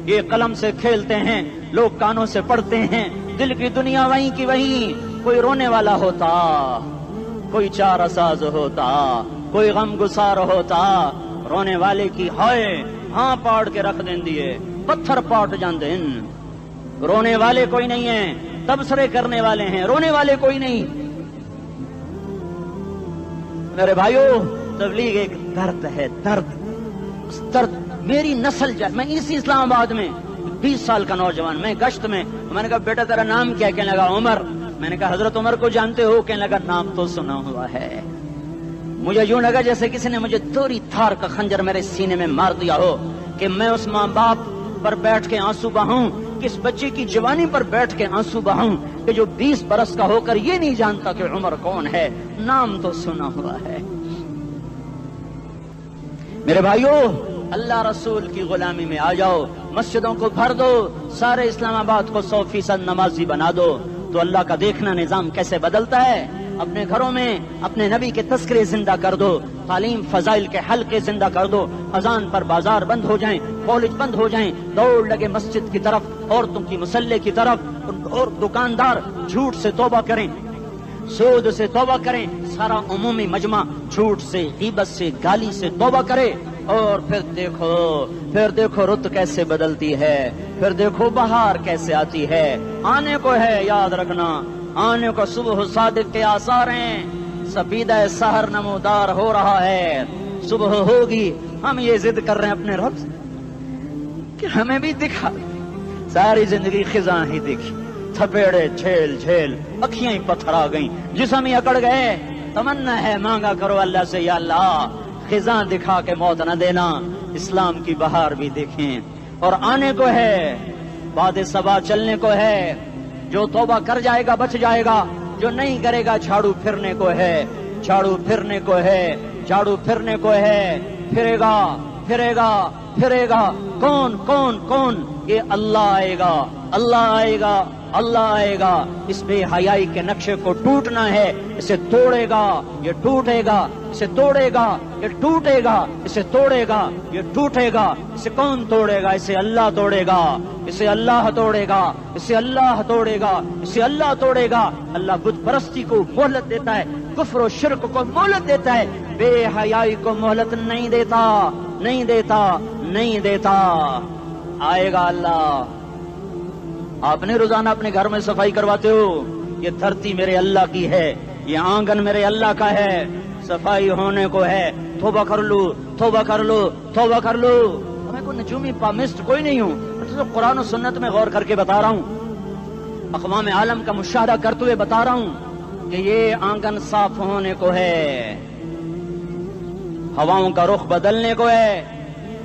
یہ قلم سے کھیلتے ہیں، لوگ کانوں سے پڑھتے ہیں، دل کی دنیا وہیں کی وہیں، کوئی رونے والا ہوتا، کوئی چارہ ساز ہوتا، کوئی غم گسار ہوتا، رونے والے کی ہائے ہاں پاڑ کے رکھ دیں دیے، پتھر پاٹ جان دیں۔ رونے والے کوئی نہیں ہیں، تبصرے کرنے والے ہیں، رونے والے کوئی نہیں۔ میرے بھائیو تبلیغ ایک درد ہے، درد، اس درد میری نسل جائے۔ میں اسی اسلام آباد میں 20 سال کا نوجوان، میں گشت میں نے کہا بیٹا تیرا نام کیا؟ کہنے لگا عمر۔ میں نے کہا حضرت عمر کو جانتے ہو؟ کہنے لگا نام تو سنا ہوا ہے۔ مجھے یوں لگا جیسے کسی نے مجھے دوری تھار کا خنجر میرے سینے میں مار دیا ہو کہ میں اس ماں باپ پر بیٹھ کے آنسو بہاؤں، کس بچے کی جوانی پر بیٹھ کے آنسو بہاؤں کہ جو 20 برس کا ہو کر یہ نہیں جانتا کہ عمر کون ہے، نام تو سنا ہوا ہے۔ میرے بھائیو اللہ رسول کی غلامی میں آ جاؤ، مسجدوں کو بھر دو، سارے اسلام آباد کو 100% نمازی بنا دو تو اللہ کا دیکھنا نظام کیسے بدلتا ہے۔ اپنے گھروں میں اپنے نبی کے تذکرے زندہ کر دو، تعلیم فضائل کے حلقے زندہ کر دو، اذان پر بازار بند ہو جائیں، کالج بند ہو جائیں، دوڑ لگے مسجد کی طرف، عورتوں کی مصلے کی طرف، اور دکاندار جھوٹ سے توبہ کریں، سود سے توبہ کریں، سارا عمومی مجمع جھوٹ سے، غیبت سے، گالی سے توبہ کرے، اور پھر دیکھو رت کیسے بدلتی ہے، پھر دیکھو بہار کیسے آتی ہے۔ آنے کو ہے، یاد رکھنا، آنے کو صبح صادق کے آثار ہیں، سپیدہ سحر نمودار ہو رہا ہے، صبح ہوگی۔ ہم یہ ضد کر رہے ہیں اپنے رب سے کہ ہمیں بھی دکھا، ساری زندگی خزاں ہی دکھی، تھپیڑے جھیل جھیل، اکھیاں ہی پتھر آ گئیں، جسم ہی اکڑ گئے۔ تمنا ہے مانگا کرو اللہ سے، یا اللہ خزاں دکھا کے موت نہ دینا، اسلام کی بہار بھی دیکھیں۔ اور آنے کو ہے، باد صبا چلنے کو ہے، جو توبہ کر جائے گا بچ جائے گا، جو نہیں کرے گا جھاڑو پھرنے کو ہے، جھاڑو پھرنے کو ہے، جھاڑو پھرنے کو ہے، پھرے گا پھرے گا پھرے گا۔ کون کون کون؟ یہ اللہ آئے گا، اللہ آئے گا، اللہ آئے گا۔ اس بے حیائی کے نقشے کو ٹوٹنا ہے، اسے توڑے گا، یہ ٹوٹے گا، اسے توڑے گا، یہ ٹوٹے گا، اسے توڑے گا، یہ ٹوٹے گا۔ اسے کون توڑے گا؟ اسے اللہ توڑے گا، اسے اللہ توڑے گا، اسے اللہ توڑے گا، اسے اللہ توڑے گا۔ اللہ بت پرستی کو مہلت دیتا ہے، کفر و شرک کو مہلت دیتا ہے، بے حیائی کو مہلت نہیں دیتا۔ نہیں دیتا نہیں دیتا. آئے گا اللہ. آپ نے روزانہ اپنے گھر میں صفائی کرواتے ہو. یہ دھرتی میرے اللہ کی ہے, یہ آنگن میرے اللہ کا ہے, صفائی ہونے کو ہے. توبہ کر لو, توبہ کر لو, توبہ کر لو. میں کوئی نجومی پامسٹ کوئی نہیں ہوں, میں تو قرآن و سنت میں غور کر کے بتا رہا ہوں, اقوام عالم کا مشاہدہ کرتے ہوئے بتا رہا ہوں کہ یہ آنگن صاف ہونے کو ہے, ہواؤں کا رخ بدلنے کو ہے,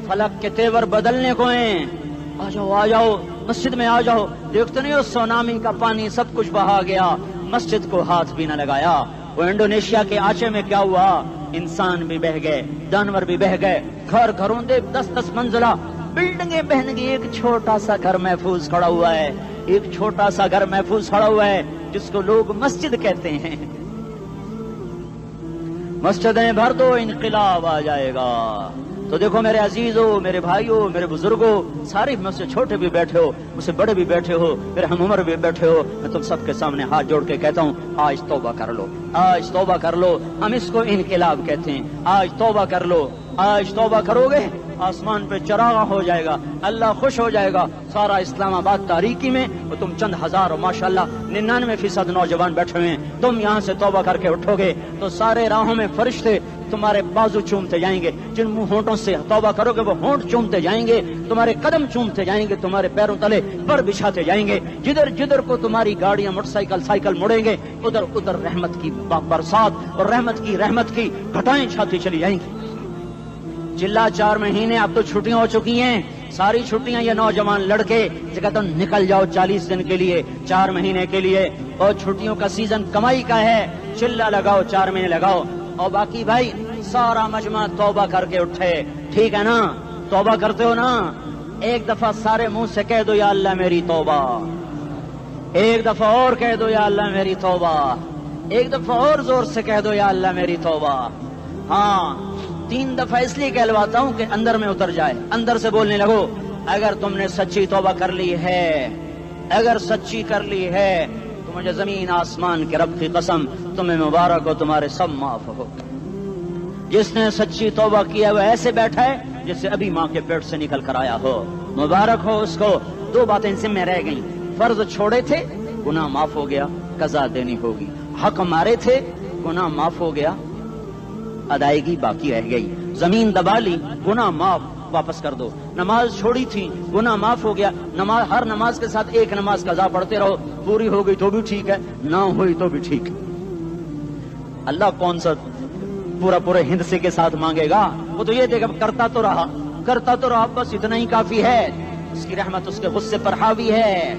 فلک کے تیور بدلنے کو ہیں. آ جاؤ آ جاؤ, مسجد میں آ جاؤ. دیکھتے نہیں ہو سونامی کا پانی سب کچھ بہا گیا, مسجد کو ہاتھ بھی نہ لگایا. وہ انڈونیشیا کے آچے میں کیا ہوا, انسان بھی بہ گئے, جانور بھی بہ گئے, گھر گھروں دے 10-10 منزلہ بلڈنگیں بہن گئی. ایک چھوٹا سا گھر محفوظ کھڑا ہوا ہے, ایک چھوٹا سا گھر محفوظ کھڑا ہوا ہے جس کو لوگ مسجد کہتے ہیں. مسجدیں بھر دو, انقلاب آ جائے گا. تو دیکھو میرے عزیزو, میرے بھائیو, میرے بزرگو, سارے مجھ سے چھوٹے بھی بیٹھے ہو, مجھ سے بڑے بھی بیٹھے ہو, میرے ہم عمر بھی بیٹھے ہو, میں تم سب کے سامنے ہاتھ جوڑ کے کہتا ہوں آج توبہ کر لو, آج توبہ کر لو. ہم اس کو انقلاب کہتے ہیں. آج توبہ کر لو, آج توبہ کرو گے آسمان پہ چراغ ہو جائے گا, اللہ خوش ہو جائے گا. سارا اسلام آباد تاریکی میں وہ تم چند ہزار اور ماشاءاللہ 99% نوجوان بیٹھے ہوئے ہیں. تم یہاں سے توبہ کر کے اٹھو گے تو سارے راہوں میں فرشتے تمہارے بازو چومتے جائیں گے. جن منہ ہونٹوں سے توبہ کرو گے وہ ہونٹ چومتے جائیں گے, تمہارے قدم چومتے جائیں گے, تمہارے پیروں تلے پر بچھاتے جائیں گے. جدھر جدھر کو تمہاری گاڑیاں موٹر سائیکل سائیکل مڑیں گے ادھر ادھر رحمت کی برسات اور رحمت کی گھٹائیں چھاتی چلی جائیں گی. چلا 4 مہینے, اب تو چھٹیاں ہو چکی ہیں, ساری چھٹیاں یہ نوجوان لڑکے جگہ تو نکل جاؤ 40 دن کے لیے, 4 مہینے کے لیے. اور چھٹیوں کا سیزن کمائی کا ہے, چلا لگاؤ, 4 مہینے لگاؤ. اور باقی بھائی سارا مجمع توبہ کر کے اٹھے, ٹھیک ہے نا؟ توبہ کرتے ہو نا؟ ایک دفعہ سارے منہ سے کہہ دو یا اللہ میری توبہ, ایک دفعہ اور کہہ دو یا اللہ میری توبہ, ایک دفعہ اور زور سے کہہ دو یا اللہ میری توبہ. ہاں 3 دفعہ اس لیے کہلواتا ہوں کہ اندر میں اتر جائے, اندر سے بولنے لگو. اگر تم نے سچی توبہ کر لی ہے, اگر سچی کر لی ہے تو مجھے زمین آسمان کے رب کی قسم تمہیں مبارک ہو, تمہارے سب معاف ہو. جس نے سچی توبہ کیا وہ ایسے بیٹھا ہے جسے ابھی ماں کے پیٹ سے نکل کر آیا ہو, مبارک ہو اس کو. 2 باتیں ان سے میں رہ گئیں, فرض چھوڑے تھے گناہ معاف ہو گیا, قضا دینی ہوگی. حق مارے تھے گناہ معاف ہو گیا, ادائیگی باقی رہ گئی. زمین دبا لی, گناہ معاف, واپس کر دو. نماز چھوڑی تھی, گناہ معاف ہو گیا. نماز, ہر نماز کے ساتھ ایک نماز قضا پڑھتے رہو, پوری ہو گئی تو بھی ٹھیک ہے, نہ ہوئی تو بھی ٹھیک ہے. اللہ کون سا پورے ہند سے کے ساتھ مانگے گا؟ وہ تو یہ دیکھا کرتا تو رہا, بس اتنا ہی کافی ہے. اس کی رحمت اس کے غصے پر حاوی ہے.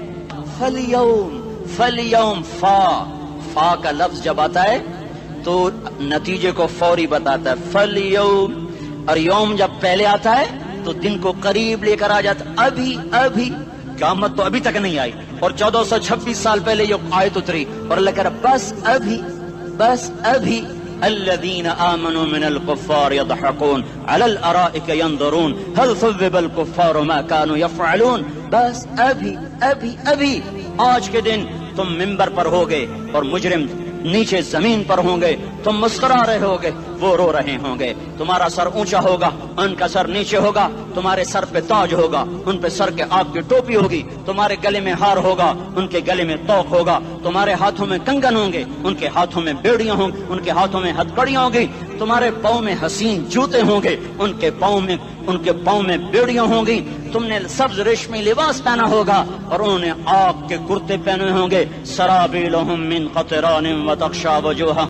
فَالْيَوْمِ فا کا لفظ جب آتا ہے تو نتیجے کو فوری بتاتا ہے. فَالْيَوْمِ, اور یوم جب پہلے آتا ہے تو دن کو قریب لے کر آ جاتا. ابھی قیامت تو ابھی تک نہیں آئی, اور 1426 سال پہلے یہ آیت اتری, اور اللہ کہہ رہا بس ابھی الذين آمنوا من الكفار يضحكون على الارائك ينظرون هل ثوب الكفار ما كانوا يفعلون. بس ابھی آج کے دن تم منبر پر ہوگے اور مجرم نیچے زمین پر ہوں گے, تم مسکرا رہے ہوگے, وہ رو رہے ہوں گے. تمہارا سر اونچا ہوگا, ان کا سر نیچے ہوگا. تمہارے سر پہ تاج ہوگا, ان پہ سر کے آگ کی ٹوپی ہوگی. تمہارے گلے میں ہار ہوگا, ان کے گلے میں توق ہوگا. تمہارے ہاتھوں میں کنگن ہوں گے, ان کے ہاتھوں میں بیڑیاں ہوں گی, ان کے ہاتھوں میں ہتھکڑیاں ہوں گی. تمہارے پاؤں میں حسین جوتے ہوں گے, ان کے پاؤں میں بیڑیاں ہوں گی. تم نے سبز ریشمی لباس پہنا ہوگا اور انہوں نے آگ کے کرتے پہنے ہوں گے. سرابیلہم من قطران وتغشی وجوہہم